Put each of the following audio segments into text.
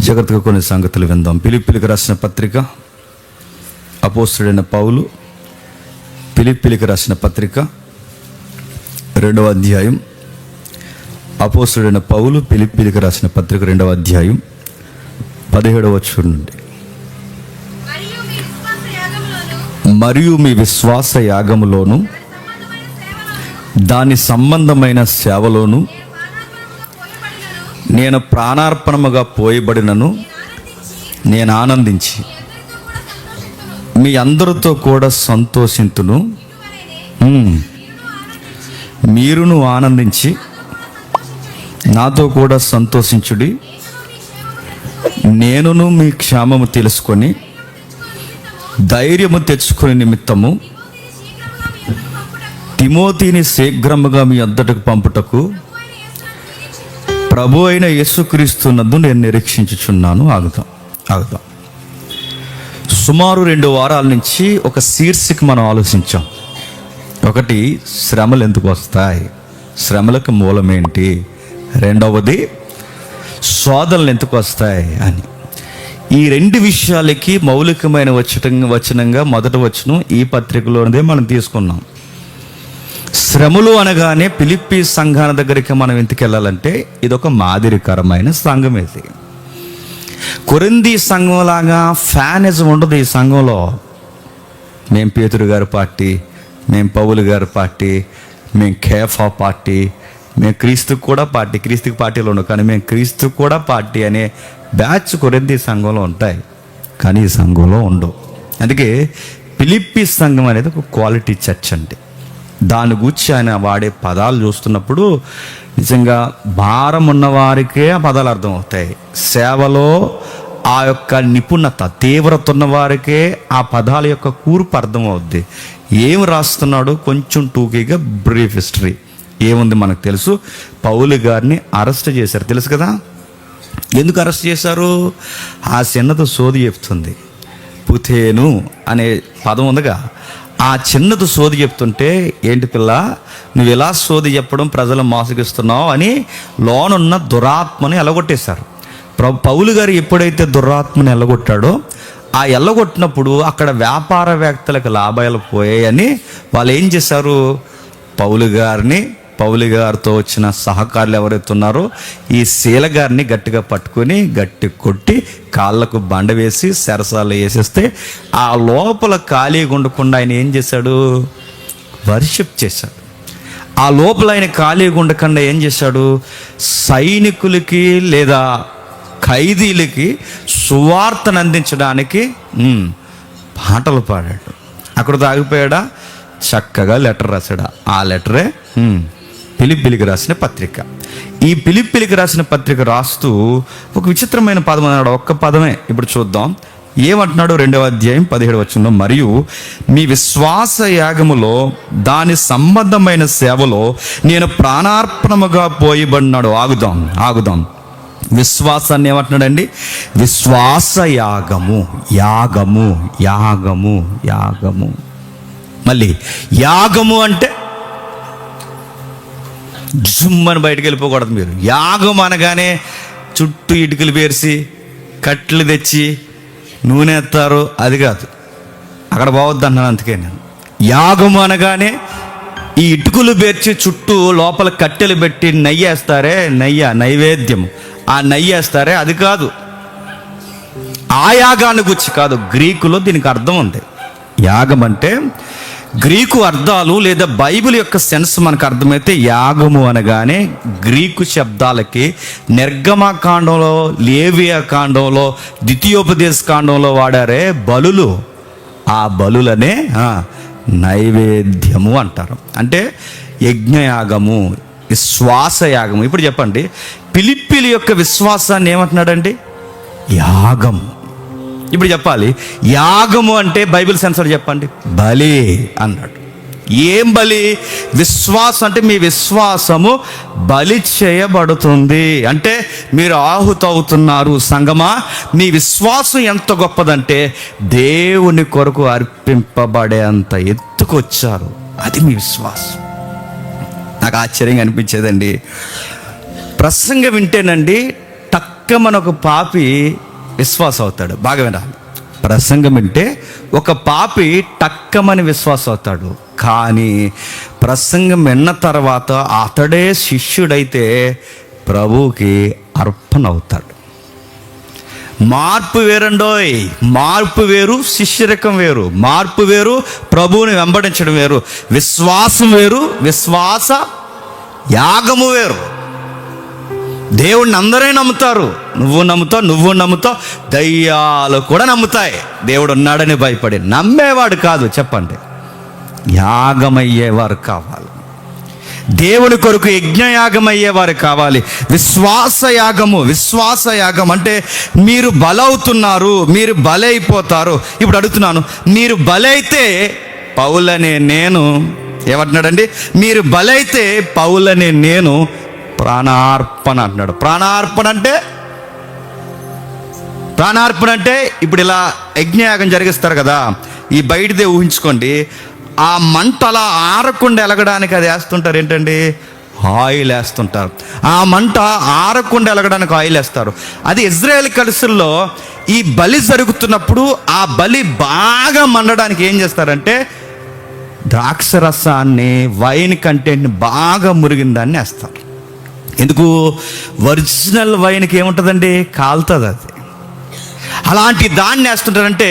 జాగ్రత్తగా కొన్ని సంగతులు విందాం. ఫిలిప్పీలకు రాసిన పత్రిక, అపోస్తలుడైన పౌలు ఫిలిప్పీలకు రాసిన పత్రిక 2వ అధ్యాయం. అపోస్తలుడైన పౌలు ఫిలిప్పీలకు రాసిన పత్రిక 2వ అధ్యాయం 17వ వచనం నుండి, మరియు మీ విశ్వాస యాగములోను దాని సంబంధమైన సేవలోను నేను ప్రాణార్పణముగా పోయబడినను నేను ఆనందించి మీ అందరితో కూడా సంతోషింతును. మీరును ఆనందించి నాతో కూడా సంతోషించుడి. నేనును మీ క్షేమము తెలుసుకొని ధైర్యము తెచ్చుకునే నిమిత్తము తిమోతిని శీఘ్రముగా మీ వద్దకు పంపుటకు ప్రభు అయిన యేసుక్రీస్తునందు నేను నిరీక్షించుచున్నాను. ఆగుదాం. సుమారు 2 వారాల నుంచి ఒక శీర్షిక మనం ఆలోచించాం. ఒకటి, శ్రమలు ఎందుకు వస్తాయి, శ్రమలకు మూలమేంటి. రెండవది, శోధనలు ఎందుకు వస్తాయి అని. ఈ 2 విషయాలకి మౌలికమైన వచనంగా మొదటి వచనం ఈ పత్రికలోనిదే మనం తీసుకున్నాం. శ్రమలు అనగానే ఫిలిప్పీ సంఘాల దగ్గరికి మనం ఎందుకు వెళ్ళాలంటే ఇదొక మాదిరికరమైన సంఘం. ఇది కొరింథీ సంఘంలాగా ఫ్యానిజం ఉండదు. ఈ సంఘంలో మేం పేతురు గారి పార్టీ, మేం పౌలు గారి పార్టీ, మేం కేఫా పార్టీ, మేము క్రీస్తుకు కూడా పార్టీ, క్రీస్తుకి పార్టీలో ఉండవు కానీ మేము క్రీస్తుకు కూడా పార్టీ అనే బ్యాచ్ కొరింథీ సంఘంలో ఉంటాయి, కానీ ఈ సంఘంలో ఉండవు. అందుకే ఫిలిప్పీ సంఘం అనేది ఒక క్వాలిటీ చర్చ్ అండి. దాని గురించి ఆయన వాడే పదాలు చూస్తున్నప్పుడు నిజంగా భారం ఉన్నవారికే ఆ పదాలు అర్థమవుతాయి. సేవలో ఆ యొక్క నిపుణత, తీవ్రత ఉన్నవారికే ఆ పదాల యొక్క కూర్పు అర్థమవుద్ది. ఏం రాస్తున్నాడు కొంచెం టూకీగా బ్రీఫ్ హిస్టరీ ఏముంది మనకు తెలుసు. పౌలు గారిని అరెస్ట్ చేశారు, తెలుసు కదా. ఎందుకు అరెస్ట్ చేశారు? ఆ చిన్నది సోది చెప్తుంది. పుథేను అనే పదం ఉందిగా, ఆ చిన్నది సోది చెప్తుంటే, ఏంటి పిల్ల నువ్వు ఇలా సోది చెప్పడం ప్రజలను మోసగిస్తున్నావు అని లోనున్న దురాత్మని ఎల్లగొట్టేశారు. పౌలు గారు ఎప్పుడైతే దురాత్మని ఎల్లగొట్టాడో, ఆ ఎల్లగొట్టినప్పుడు అక్కడ వ్యాపారవేత్తలకు లాభాలు పోయాయని వాళ్ళు ఏం చేశారు, పౌలు గారితో వచ్చిన సహకారులు ఎవరైతే ఉన్నారో ఈ శీల గారిని గట్టిగా పట్టుకొని గట్టి కొట్టి కాళ్ళకు బండ వేసి సెరసాలు వేసేస్తే ఆ లోపల ఖాళీగా ఉండకుండా ఆయన ఏం చేశాడు, వర్షిప్ చేశాడు. ఆ లోపల ఆయన ఖాళీగా ఉండకుండా ఏం చేశాడు, సైనికులకి లేదా ఖైదీలకి సువార్తను అందించడానికి పాటలు పాడాడు. అక్కడ ఆగిపోయాడా, చక్కగా లెటర్ రాశాడు. ఆ లెటరే ఫిలిప్పీలకు రాసిన పత్రిక. ఈ ఫిలిప్పీలకు రాసిన పత్రిక రాస్తూ ఒక విచిత్రమైన పదం అన్నాడు. ఒక్క పదమే ఇప్పుడు చూద్దాం ఏమంటున్నాడు. 2వ అధ్యాయం 17వ వచనంలో, మరియు మీ విశ్వాస యాగములో దాని సంబంధమైన సేవలో నేను ప్రాణార్పణముగా పోయబడినాడు. ఆగుదాం. విశ్వాసాన్ని ఏమంటున్నాడండి, విశ్వాస యాగము. మళ్ళీ యాగము అంటే జుమ్మని బయటకు వెళ్ళిపోకూడదు. మీరు యాగం అనగానే చుట్టూ ఇటుకలు పేర్చి కట్లు తెచ్చి నూనె ఎత్తారు, అది కాదు. అక్కడ పోవద్దు అన్నాను. అందుకే నేను యాగము అనగానే ఈ ఇటుకలు పేర్చి చుట్టూ లోపల కట్టెలు పెట్టి నెయ్యేస్తారే, నైవేద్యము, ఆ నెయ్యేస్తారే, అది కాదు. ఆ యాగాన్ని గురించి కాదు. గ్రీకులో దీనికి అర్థం ఉంది. యాగం అంటే గ్రీకు అర్థాలు లేదా బైబిల్ యొక్క సెన్స్ మనకు అర్థమైతే, యాగము అనగానే గ్రీకు శబ్దాలకి నిర్గమకాండంలో, లేవియా కాండంలో, ద్వితీయోపదేశ కాండంలో వాడారే బలులు, ఆ బలులనే నైవేద్యము అంటారు. అంటే యజ్ఞయాగము, విశ్వాసయాగము. ఇప్పుడు చెప్పండి, ఫిలిప్పీల యొక్క విశ్వాసాన్ని ఏమంటున్నాడండి, యాగం. ఇప్పుడు చెప్పాలి, యాగము అంటే బైబిల్ సెన్సర్ చెప్పండి, బలి అన్నాడు. ఏం బలి? విశ్వాసం. అంటే మీ విశ్వాసము బలి చేయబడుతుంది, అంటే మీరు ఆహుతవుతున్నారు. సంగమా, మీ విశ్వాసం ఎంత గొప్పదంటే దేవుని కొరకు అర్పింపబడే అంత ఎత్తుకొచ్చారు. అది మీ విశ్వాసం. నాకు ఆశ్చర్యంగా అనిపించేదండి. ప్రసంగం వింటేనండి టక్కమని ఒక పాపి విశ్వాసం అవుతాడు. బాగా వినాలి, ప్రసంగం వింటే ఒక పాపి టక్కమని విశ్వాసం అవుతాడు. కానీ ప్రసంగం విన్న తర్వాత అతడే శిష్యుడైతే ప్రభువుకి అర్పణ అవుతాడు. మార్పు వేరండోయ్. మార్పు వేరు, శిష్యరికం వేరు. మార్పు వేరు, ప్రభువుని వెంబడించడం వేరు. విశ్వాసం వేరు, విశ్వాస యాగము వేరు. దేవుణ్ణి అందరూ నమ్ముతారు. నువ్వు నమ్ముతావు. దయ్యాలు కూడా నమ్ముతాయి. దేవుడు ఉన్నాడని భయపడి నమ్మేవాడు కాదు. చెప్పండి, యాగమయ్యేవారు కావాలి. దేవుని కొరకు యజ్ఞయాగం అయ్యేవారు కావాలి. విశ్వాస యాగం అంటే మీరు బలవుతున్నారు, మీరు బలైపోతారు. ఇప్పుడు అడుగుతున్నాను, మీరు బలైతే పౌలనే నేను ఏమంటున్నాడండి? మీరు బలైతే పౌలనే నేను ప్రాణార్పణ అంటున్నాడు. ప్రాణార్పణ అంటే ఇప్పుడు ఇలా యజ్ఞయాగం జరిగిస్తారు కదా, ఈ బయటదే ఊహించుకోండి. ఆ మంట అలా ఆరకుండా ఎలగడానికి అది వేస్తుంటారు ఏంటండి? ఆయిల్ వేస్తుంటారు. ఆ మంట ఆరకుండా ఎలగడానికి ఆయిల్ వేస్తారు. అది ఇజ్రాయేల్ కల్చర్లో ఈ బలి జరుగుతున్నప్పుడు ఆ బలి బాగా మండడానికి ఏం చేస్తారంటే ద్రాక్ష రసాన్ని, వైన్ కంటెంట్ని బాగా మురిగిన దాన్ని వేస్తారు. ఎందుకు? ఒరిజినల్ వైన్కి ఏముంటుందండి? కాలుతుంది. అది అలాంటి దాన్ని వేస్తుంటారంటే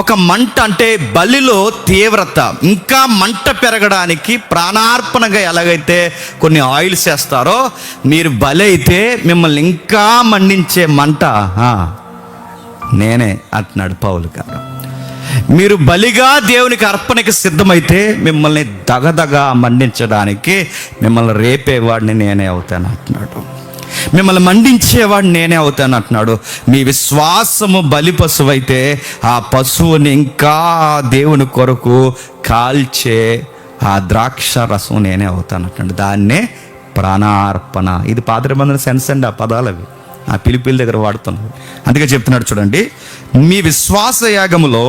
ఒక మంట అంటే బలిలో తీవ్రత ఇంకా మంట పెరగడానికి ప్రాణార్పణగా ఎలాగైతే కొన్ని ఆయిల్స్ వేస్తారో, మీరు బలి అయితే మిమ్మల్ని ఇంకా మండించే మంట నేనే అంటున్నాడు పౌలు గారు. మీరు బలిగా దేవునికి అర్పణకి సిద్ధమైతే మిమ్మల్ని దగదగా మండించడానికి, మిమ్మల్ని రేపేవాడిని నేనే అవుతాను అంటున్నాడు. మిమ్మల్ని మండించేవాడు నేనే అవుతాను అంటున్నాడు. మీ విశ్వాసము బలి పశువు అయితే ఆ పశువుని ఇంకా దేవుని కొరకు కాల్చే ఆ ద్రాక్ష రసం నేనే అవుతాను అంటున్నాడు. దాన్నే ప్రాణార్పణ. ఇది పాత నిబంధన సెన్స్ అండి. ఆ పదాలు అవి ఆ పిలిపిల దగ్గర వాడుతున్నారు. అందుకే చెప్తున్నాడు చూడండి, మీ విశ్వాస యాగములో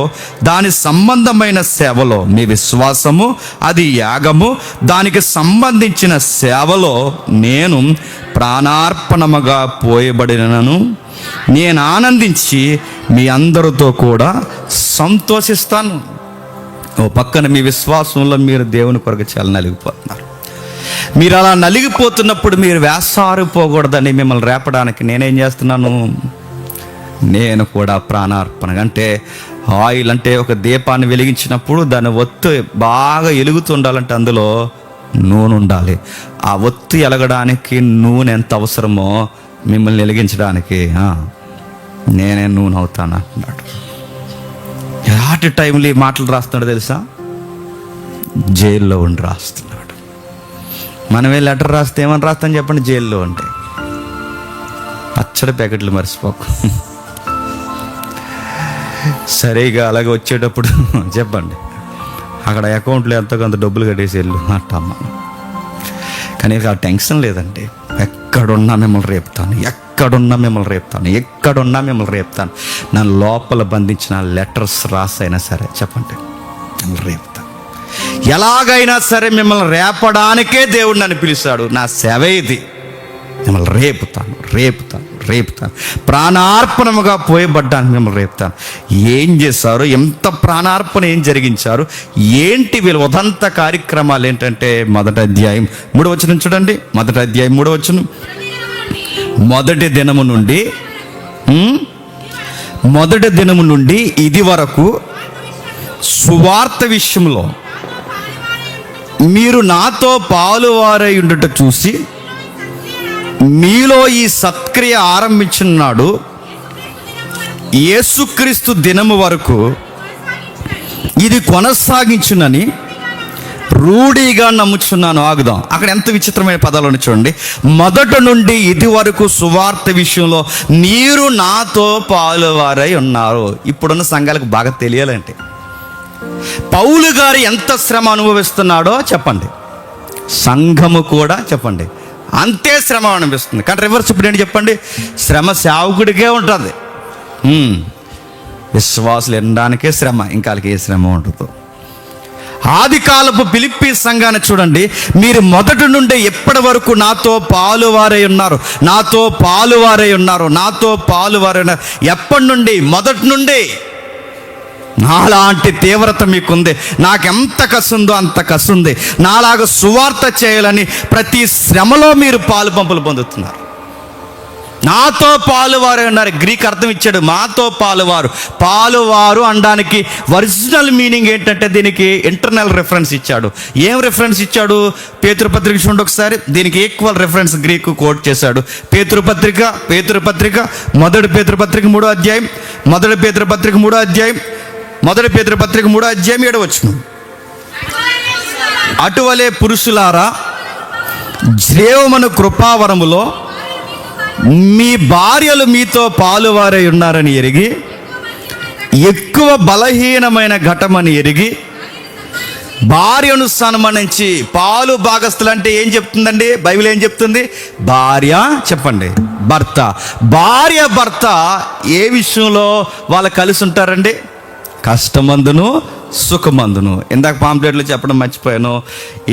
దాని సంబంధమైన సేవలో, మీ విశ్వాసము అది యాగము, దానికి సంబంధించిన సేవలో నేను ప్రాణార్పణముగా పోయబడినను నేను ఆనందించి మీ అందరితో కూడా సంతోషిస్తాను. ఓ పక్కన మీ విశ్వాసంలో మీరు దేవుని కొరకు చాలా నలిగిపోతున్నారు. మీరు అలా నలిగిపోతున్నప్పుడు మీరు వేసారిపోకూడదని మిమ్మల్ని రేపడానికి నేనేం చేస్తున్నాను? నేను కూడా ప్రాణార్పణ. అంటే ఆయిల్ అంటే ఒక దీపాన్ని వెలిగించినప్పుడు దాని ఒత్తు బాగా ఎలుగుతుండాలంటే అందులో నూనె ఉండాలి. ఆ ఒత్తు ఎలగడానికి నూనె ఎంత అవసరమో మిమ్మల్ని వెలిగించడానికి నేనే నూనె అవుతాను అంటున్నాడు. ఎలాంటి టైంలో ఈ మాటలు రాస్తున్నాడు తెలుసా? జైల్లో ఉండి రాస్తున్నాడు. మనమే లెటర్ రాస్తే ఏమని రాస్తాను చెప్పండి? జైల్లో ఉంటే పచ్చడి ప్యాకెట్లు మర్చిపోకు. సరిగా అలాగే వచ్చేటప్పుడు చెప్పండి, అక్కడ అకౌంట్లో ఎంతో కొంత డబ్బులు కట్టేసి వెళ్ళు అంటాం. కానీ ఆ టెన్షన్ లేదండి. ఎక్కడున్నా మిమ్మల్ని రేపుతాను. నన్ను లోపల బంధించిన లెటర్స్ రాసైనా సరే చెప్పండి, మిమ్మల్ని రేపుతాను. ఎలాగైనా సరే మిమ్మల్ని రేపడానికే దేవుడు నన్ను పిలిచాడు. నా సేవ ఇది. మిమ్మల్ని రేపుతాను. ప్రాణార్పణముగా పోయబడ్డానికి మిమ్మల్ని రేపుతాను. ఏం చేశారు? ఎంత ప్రాణార్పణ ఏం జరిగించారు? ఏంటి వీళ్ళ ఉదంత కార్యక్రమాలు ఏంటంటే, మొదటి అధ్యాయం 3వ వచనం చూడండి. మొదటి అధ్యాయం 3వ వచనం, మొదటి దినము నుండి ఇది వరకు సువార్త విషయంలో మీరు నాతో పాలువారై ఉండుట చూసి మీలో ఈ సత్క్రియ ఆరంభించున్నాడు. యేసుక్రీస్తు దినము వరకు ఇది కొనసాగించునని రూఢిగా నమ్ముచున్నాను. ఆగుదాం. అక్కడ ఎంత విచిత్రమైన పదాలను చూడండి. మొదటి నుండి ఇది వరకు సువార్త విషయంలో మీరు నాతో పాలువారై ఉన్నారు. ఇప్పుడున్న సంఘాలకు బాగా తెలియాలంటే పౌలు గారు ఎంత శ్రమ అనుభవిస్తున్నాడో చెప్పండి, సంఘము కూడా చెప్పండి అంతే శ్రమ అనిపిస్తుంది. కానీ రివర్స్ ఇప్పుడు ఏంటి చెప్పండి? శ్రమ సేవకుడికే ఉంటుంది. విశ్వాసులు ఎనడానికే శ్రమ, ఇంకా వాళ్ళకి ఏ శ్రమ ఉండదు. ఆది కాలపు ఫిలిప్పీ సంఘాన్ని చూడండి. మీరు మొదటి నుండి ఎప్పటి వరకు నాతో పాలువారై ఉన్నారు, నాతో పాలువారై ఉన్నారు, నాతో పాలువారై ఉన్నారు. ఎప్పటి నుండి? మొదటి నుండి. నాలాంటి తీవ్రత మీకుంది, నాకెంత కసుందో అంత కసుంది. నాలాగా సువార్త చేయాలని ప్రతి శ్రమలో మీరు పాలు పంపులు పొందుతున్నారు. నాతో పాలువారు అన్నారు. గ్రీక్ అర్థం ఇచ్చాడు, మాతో పాలువారు. పాలువారు అనడానికి ఒరిజినల్ మీనింగ్ ఏంటంటే దీనికి ఇంటర్నల్ రెఫరెన్స్ ఇచ్చాడు. ఏం రెఫరెన్స్ ఇచ్చాడు? పేతురుపత్రిక చూడండి ఒకసారి. దీనికి ఈక్వల్ రెఫరెన్స్ గ్రీకు కోట్ చేశాడు. పేతురుపత్రిక మొదటి పేతురుపత్రిక 3వ అధ్యాయం, మొదటి పేతురుపత్రిక 3వ అధ్యాయం, మొదటి పేతురుపత్రిక 3వ అధ్యాయం 7వ వచనం. అటువలే పురుషులారా, జీవమును కృపావరములో మీ భార్యలు మీతో పాలువారై ఉన్నారని ఎరిగి, ఎక్కువ బలహీనమైన ఘటమని ఎరిగి, భార్యను సన్మానించి. పాలు భాగస్థులు అంటే ఏం చెప్తుందండి బైబిల్? ఏం చెప్తుంది? భార్య, చెప్పండి, భర్త. భార్య భర్త ఏ విషయంలో వాళ్ళు కలిసి ఉంటారండి? కష్టమందును సుఖమందును. ఇందాక పాంప్లెట్లో చెప్పడం మర్చిపోయాను.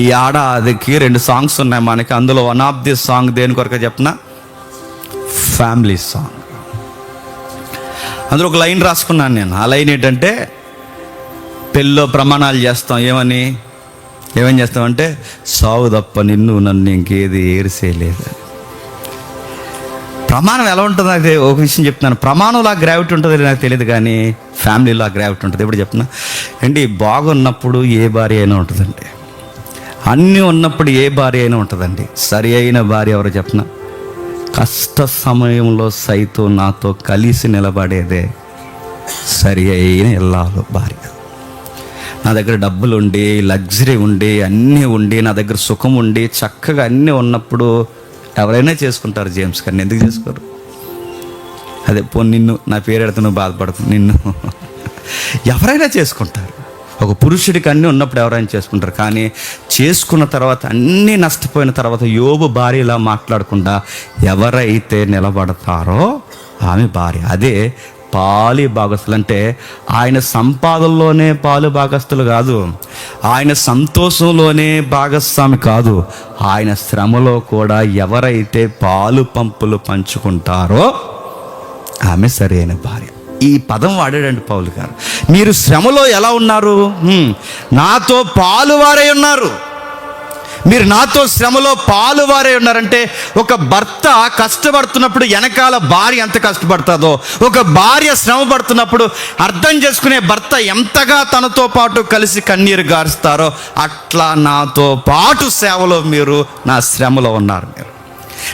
ఈ ఆడదికి 2 సాంగ్స్ ఉన్నాయి మనకి. అందులో వన్ ఆఫ్ ది సాంగ్ దేని కొరకు చెప్పిన? Family song. అందులో ఒక లైన్ రాసుకున్నాను నేను. ఆ లైన్ ఏంటంటే, పెళ్ళిలో ప్రమాణాలు చేస్తాం. ఏమని చేస్తామంటే, సావు తప్ప నన్ను ఇంకేది ఏరిసేయలేదు. ప్రమాణం ఎలా ఉంటుంది? అయితే ఒక విషయం చెప్తున్నాను. ప్రమాణంలో గ్రావిటీ ఉంటుంది నాకు తెలియదు, కానీ ఫ్యామిలీలో గ్రావిటీ ఉంటుంది. ఎప్పుడు చెప్తున్నా అండి, బాగున్నప్పుడు ఏ భార్య అయినా ఉంటుందండి, అన్నీ ఉన్నప్పుడు ఏ భార్య అయినా ఉంటుందండి. సరి అయిన భార్య ఎవరో చెప్తున్నా? కష్ట సమయంలో సైతం నాతో కలిసి నిలబడేదే సరి అయిన ఇల్లాలు భార్య. నా దగ్గర డబ్బులు ఉండి, లగ్జరీ ఉండి, అన్నీ ఉండి, నా దగ్గర సుఖం ఉండి, చక్కగా అన్నీ ఉన్నప్పుడు ఎవరైనా చేసుకుంటారు. జేమ్స్ కానీ ఎందుకు చేసుకోరు? అదే నిన్ను నా పేరు ఎడితే నువ్వు బాధపడకు, నిన్ను ఎవరైనా చేసుకుంటారు. ఒక పురుషుడికి అన్నీ ఉన్నప్పుడు ఎవరైనా చేసుకుంటారు. కానీ చేసుకున్న తర్వాత అన్నీ నష్టపోయిన తర్వాత యోబు భార్యలా మాట్లాడకుండా ఎవరైతే నిలబడతారో ఆమె భార్య. అదే పాలి భాగస్తులు. అంటే ఆయన సంపాదనలోనే పాలు భాగస్తులు కాదు, ఆయన సంతోషంలోనే భాగస్వామి కాదు, ఆయన శ్రమలో కూడా ఎవరైతే పాలు పంపులు పంచుకుంటారో ఆమె సరైన భార్య. ఈ పదం వాడాడండి పౌలు గారు. మీరు శ్రమలో ఎలా ఉన్నారు? నాతో పాలువారై ఉన్నారు. మీరు నాతో శ్రమలో పాలువారై ఉన్నారంటే, ఒక భర్త కష్టపడుతున్నప్పుడు వెనకాల భార్య ఎంత కష్టపడుతుందో, ఒక భార్య శ్రమ పడుతున్నప్పుడు అర్థం చేసుకునే భర్త ఎంతగా తనతో పాటు కలిసి కన్నీరు గారుస్తారో, అట్లా నాతో పాటు సేవలో మీరు నా శ్రమలో ఉన్నారు. మీరు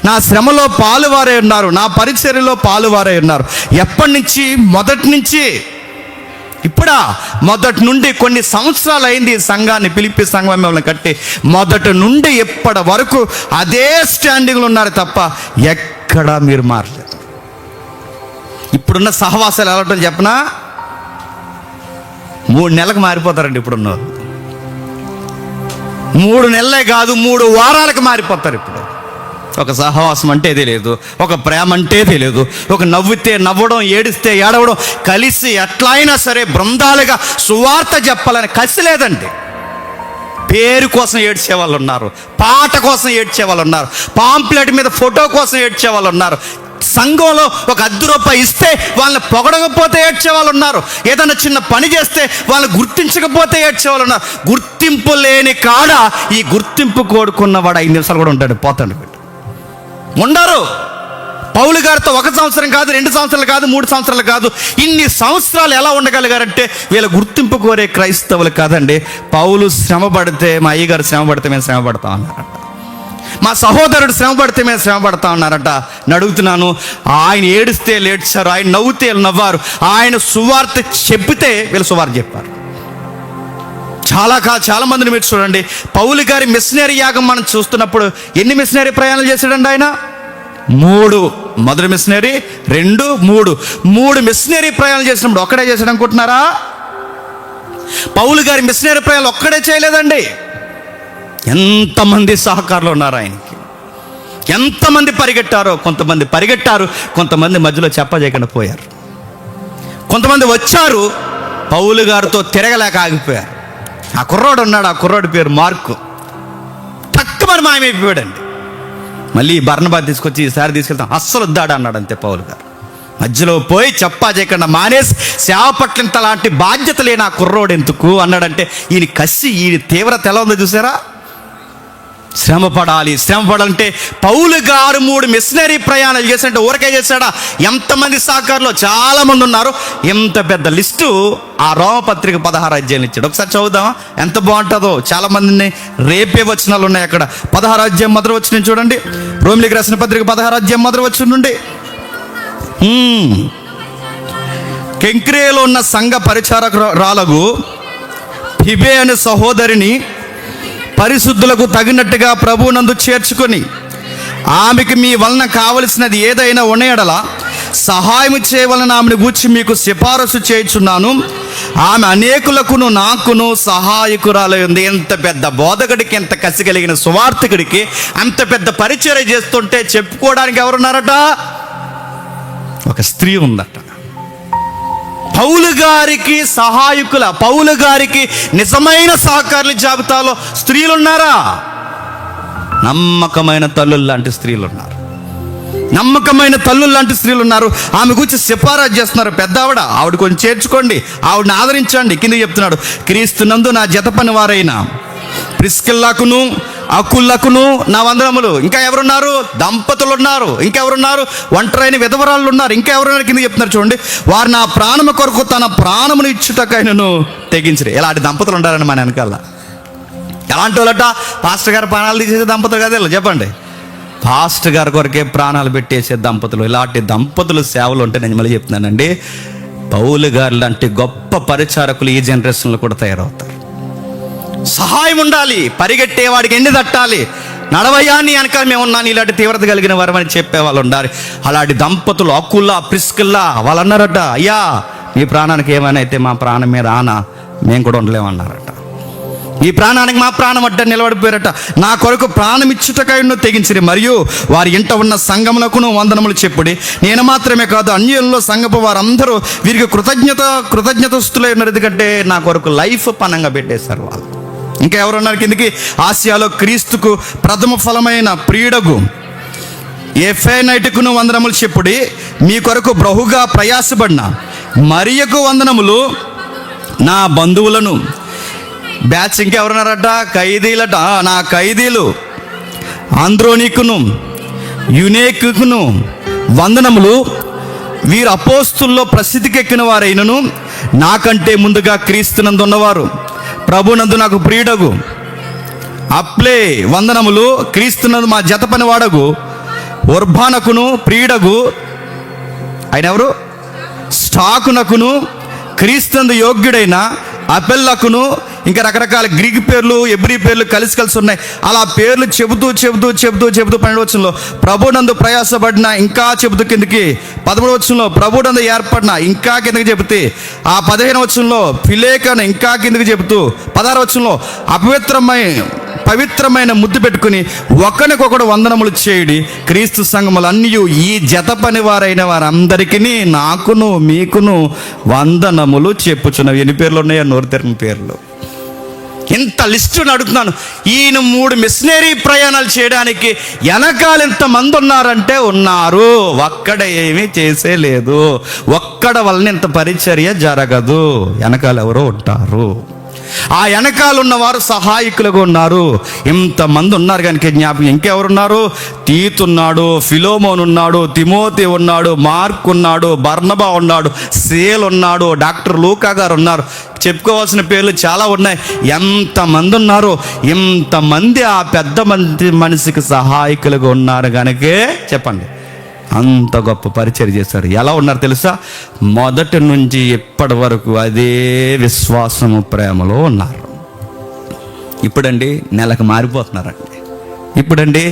నా శ్రమలో పాలువారై ఉన్నారు, నా పరిచర్యలో పాలువారై ఉన్నారు. ఎప్పటి నుంచి? మొదటి నుంచి. ఇప్పుడా? మొదటి నుండి. కొన్ని సంవత్సరాలు అయింది ఈ సంఘాన్ని, ఫిలిప్పీ సంఘం మిమ్మల్ని కట్టి. మొదటి నుండి ఎప్పటి వరకు అదే స్టాండింగ్లో ఉన్నారు తప్ప ఎక్కడా మీరు మారలేదు. ఇప్పుడున్న సహవాసాలు ఎలా ఉంటుంది చెప్పనా? 3 నెలలకు మారిపోతారండి ఇప్పుడున్నారు. 3 నెలలే కాదు, 3 వారాలకు మారిపోతారు. ఇప్పుడు ఒక సహవాసం అంటే తెలియదు, ఒక ప్రేమ అంటే తెలియదు, ఒక నవ్వితే నవ్వడం, ఏడిస్తే ఏడవడం, కలిసి ఎట్లా అయినా సరే బృందాలుగా సువార్త చెప్పాలని కసి లేదండి. పేరు కోసం ఏడ్చే వాళ్ళు ఉన్నారు, పాట కోసం ఏడ్చే వాళ్ళు ఉన్నారు, పాంప్లెట్ మీద ఫోటో కోసం ఏడ్చే వాళ్ళు ఉన్నారు, సంఘంలో ఒక ₹10 ఇస్తే వాళ్ళని పొగడకపోతే ఏడ్చే వాళ్ళు ఉన్నారు, ఏదైనా చిన్న పని చేస్తే వాళ్ళని గుర్తించకపోతే ఏడ్చే వాళ్ళు ఉన్నారు. గుర్తింపు లేని కాడ ఈ గుర్తింపు కోరుకున్నవాడు 5 నిమిషాలు కూడా ఉంటాడు, పోతాడు. ఉండరు. పౌలు గారితో 1 సంవత్సరం కాదు, 2 సంవత్సరాలు కాదు, 3 సంవత్సరాలు కాదు, ఇన్ని సంవత్సరాలు ఎలా ఉండగలిగారంటే వీళ్ళ గుర్తింపు కోరే క్రైస్తవులు కాదండి. పౌలు శ్రమ పడితే, మా అయ్యగారు శ్రమ పడితే మేము శ్రమ పడతా ఉన్నారట, మా సహోదరుడు శ్రమ పడితే మేము శ్రమ పడతా ఉన్నారట. అడుగుతున్నాను, ఆయన ఏడిస్తే లేడ్చారు, ఆయన నవ్వుతే నవ్వారు, ఆయన సువార్త చెప్పితే వీళ్ళు సువార్త చెప్పారు. చాలా మందిని మీరు చూడండి. పౌలు గారి మిషనరీ యాగం మనం చూస్తున్నప్పుడు ఎన్ని మిషనరీ ప్రయాణాలు చేశాడండి ఆయన? 3. మొదటి మిషనరీ, 2, 3 మిషనరీ ప్రయాణాలు చేసినప్పుడు ఒక్కడే చేశాడు అనుకుంటున్నారా? పౌలు గారి మిషనరీ ప్రయాణాలు ఒక్కడే చేయలేదండి. ఎంతమంది సహకారులు ఉన్నారు ఆయనకి, ఎంతమంది పరిగెట్టారో. కొంతమంది పరిగెట్టారు, కొంతమంది మధ్యలో చెప్పజేయకుండా పోయారు, కొంతమంది వచ్చారు పౌలు గారితో తిరగలేక ఆగిపోయారు. ఆ కుర్రోడు ఉన్నాడు, ఆ కుర్రోడి పేరు మార్కు. తక్కువని మాయమైపోయాడండి. మళ్ళీ బర్నబా తీసుకొచ్చి ఈసారి తీసుకెళ్తాం, అస్సలు వద్దాడు అన్నాడు అంతే పౌలు గారు. మధ్యలో పోయి చెప్పా చేయకుండా మానేసి సేవ పట్లింత లాంటి బాధ్యత లేని ఆ కుర్రోడు ఎందుకు అన్నాడంటే ఈయన కసి, ఈయన తీవ్రత ఎలా ఉందో చూసారా? శ్రమ పడాలంటే పౌలు గారు 3 మిషనరీ ప్రయాణాలు చేసినట్టు ఊరకే చేశాడా? ఎంతమంది సహకారులు? చాలా మంది ఉన్నారు. ఎంత పెద్ద లిస్టు ఆ రోమపత్రిక 16 అధ్యాయం ఇచ్చాడు. ఒకసారి చదువుదాం, ఎంత బాగుంటుందో. చాలా మందిని రేపే వచనాలు ఉన్నాయి అక్కడ. 16 అధ్యాయం మొదటి వచనం చూడండి. రోమిలికి రాసిన పత్రిక 16 అధ్యాయం మొదటి వచనం నుండి. కెంక్రేలో ఉన్న సంఘ పరిచారకురాలకు ఫిబే అనే సహోదరిని పరిశుద్ధులకు తగినట్టుగా ప్రభువునందు చేర్చుకొని ఆమెకి మీ వలన కావలసినది ఏదైనా ఉన్నయడలా సహాయం చేయవలన ఆమెను గూర్చి మీకు సిఫారసు చేయుచున్నాను. ఆమె అనేకులకును నాకును సహాయకురాలై ఉంది. ఎంత పెద్ద బోధకుడికి, ఎంత కసి కలిగిన సువార్థకుడికి అంత పెద్ద పరిచర్య చేస్తుంటే చెప్పుకోవడానికి ఎవరున్నారట? ఒక స్త్రీ ఉందట. పౌలు గారికి సహాయకుల, పౌలు గారికి నిజమైన సహకారుల జాబితాలో స్త్రీలు ఉన్నారా? నమ్మకమైన తల్లులు లాంటి స్త్రీలు ఉన్నారు. నమ్మకమైన తల్లులు లాంటి స్త్రీలు ఉన్నారు. ఆమె గురించి సిఫారసు చేస్తున్నారు. పెద్ద ఆవిడ కొంచెం చేర్చుకోండి, ఆవిడని ఆదరించండి. కింద చెప్తున్నాడు, క్రీస్తునందు నా జత పని వారైన ప్రిస్కిల్లాకును అకుల్లకును నా వందనములు. ఇంకా ఎవరున్నారు? దంపతులు ఉన్నారు. ఇంకెవరున్నారు? ఒంటరైన విధవరాళ్ళు ఉన్నారు. ఇంకా ఎవరున్నారు? కింద చెప్తున్నారు చూడండి. వారు నా ప్రాణము కొరకు తన ప్రాణమును ఇచ్చుటకైనను తెగించరు. ఇలాంటి దంపతులు ఉండాలని మన వెనకాల. ఎలాంటి వాళ్ళట? పాస్టర్ గారు ప్రాణాలు తీసేసే దంపతులు కదా చెప్పండి. పాస్టర్ గారి కొరకే ప్రాణాలు పెట్టేసే దంపతులు. ఇలాంటి దంపతులు సేవలు ఉంటే నేను మళ్ళీ చెప్తున్నానండి, పౌలు గారు లాంటి గొప్ప పరిచారకులు ఈ జనరేషన్లో కూడా తయారవుతారు. సహాయం ఉండాలి, పరిగెట్టేవాడికి ఎండి తట్టాలి, నడవయ్యా నీ వెనకాల మేము ఉన్నాను, ఇలాంటి తీవ్రత కలిగిన వారు అని చెప్పేవాళ్ళు ఉండాలి. అలాంటి దంపతులు అకుల్లా ప్రిస్కిల్లా వాళ్ళు అన్నారట, అయ్యా మీ ప్రాణానికి ఏమైనా అయితే మా ప్రాణం మీద ఆనా మేము కూడా ఉండలేమన్నారట. ఈ ప్రాణానికి మా ప్రాణం అడ్డ నిలబడిపోయారట. నా కొరకు ప్రాణం ఇచ్చుటకైనను తెగించిరి. మరియు వారి ఇంట ఉన్న సంఘములకును వందనములు చెప్పుడి. నేను మాత్రమే కాదు, అన్యుల్లో సంఘపు వారందరూ వీరికి కృతజ్ఞతస్తులై ఉన్నారు. ఎందుకంటే నా కొరకు లైఫ్ పనంగా పెట్టేశారు వాళ్ళు. ఇంకా ఎవరున్నారు కిందికి? ఆసియాలో క్రీస్తుకు ప్రథమ ఫలమైన ప్రియుడగు ఎఫెనైటుకును వందనములు చెప్పుడి. మీ కొరకు బహుగా ప్రయాసపడిన మరియకు వందనములు. నా బంధువులను బ్యాచ్ ఇంకెవరున్నారట? ఖైదీలట. నా ఖైదీలు ఆంద్రోనికును యునేకును వందనములు. వీరు అపోస్తుల్లో ప్రసిద్ధికెక్కిన వారైనను నాకంటే ముందుగా క్రీస్తునందు ఉన్నవారు. ప్రభునందు నాకు ప్రియుడగు అప్లే వందనములు. క్రీస్తునందు మా జత పని వాడగు ఉర్బానకును ప్రియుడగు ఆయన ఎవరు? స్టాకునకును క్రీస్తునందు యోగ్యుడైన అపెల్లకును. ఇంకా రకరకాల గ్రీక్ పేర్లు, ఎబ్రీ పేర్లు కలిసి ఉన్నాయి. అలా పేర్లు చెబుతూ 12 వచనంలో ప్రభునందు ప్రయాసపడిన, ఇంకా చెబుతూ కిందకి 13 వచనంలో ప్రభునందు ఏర్పడిన, ఇంకా కిందకి చెబితే ఆ 15 వచనంలో ఫిలేకను, ఇంకా కిందకి చెబుతూ 16 వచనంలో పవిత్రమైన ముద్దు పెట్టుకుని ఒకరికొకడు వందనములు చేయుడి. క్రీస్తు సంఘములన్నీ ఈ జత పని వారైన వారందరికీ నాకును మీకును వందనములు చెప్పుచున్నవి. ఎన్ని పేర్లు ఉన్నాయో నోరు తెరిన పేర్లు. ఇంత లిస్టుని అడుగుతున్నాను. ఈయన 3 మిషనరీ ప్రయాణాలు చేయడానికి వెనకాల ఎంతమంది ఉన్నారంటే ఉన్నారు. ఒక్కడ ఏమీ చేసే లేదు. ఒక్కడ వలన ఇంత పరిచర్య జరగదు. వెనకాల ఎవరో ఉంటారు. ఆ వెనకాల ఉన్నవారు సహాయకులుగా ఉన్నారు. ఇంతమంది ఉన్నారు కనుక జ్ఞాపకం. ఇంకెవరున్నారు? తీతున్నాడు, ఫిలోమోన్ ఉన్నాడు, తిమోతి ఉన్నాడు, మార్క్ ఉన్నాడు, బర్నబా ఉన్నాడు, సేల్ ఉన్నాడు, డాక్టర్ లూకా గారు ఉన్నారు. చెప్పుకోవాల్సిన పేర్లు చాలా ఉన్నాయి. ఎంతమంది ఉన్నారు? ఇంతమంది ఆ పెద్ద మనిషికి సహాయకులుగా ఉన్నారు కనుకే చెప్పండి అంత గొప్ప పరిచర్య చేశారు. ఎలా ఉన్నారు తెలుసా? మొదటి నుంచి ఇప్పటి వరకు అదే విశ్వాసము, ప్రేమలో ఉన్నారు. ఇప్పుడండి నెలకు మారిపోతున్నారండి. ఇప్పుడండి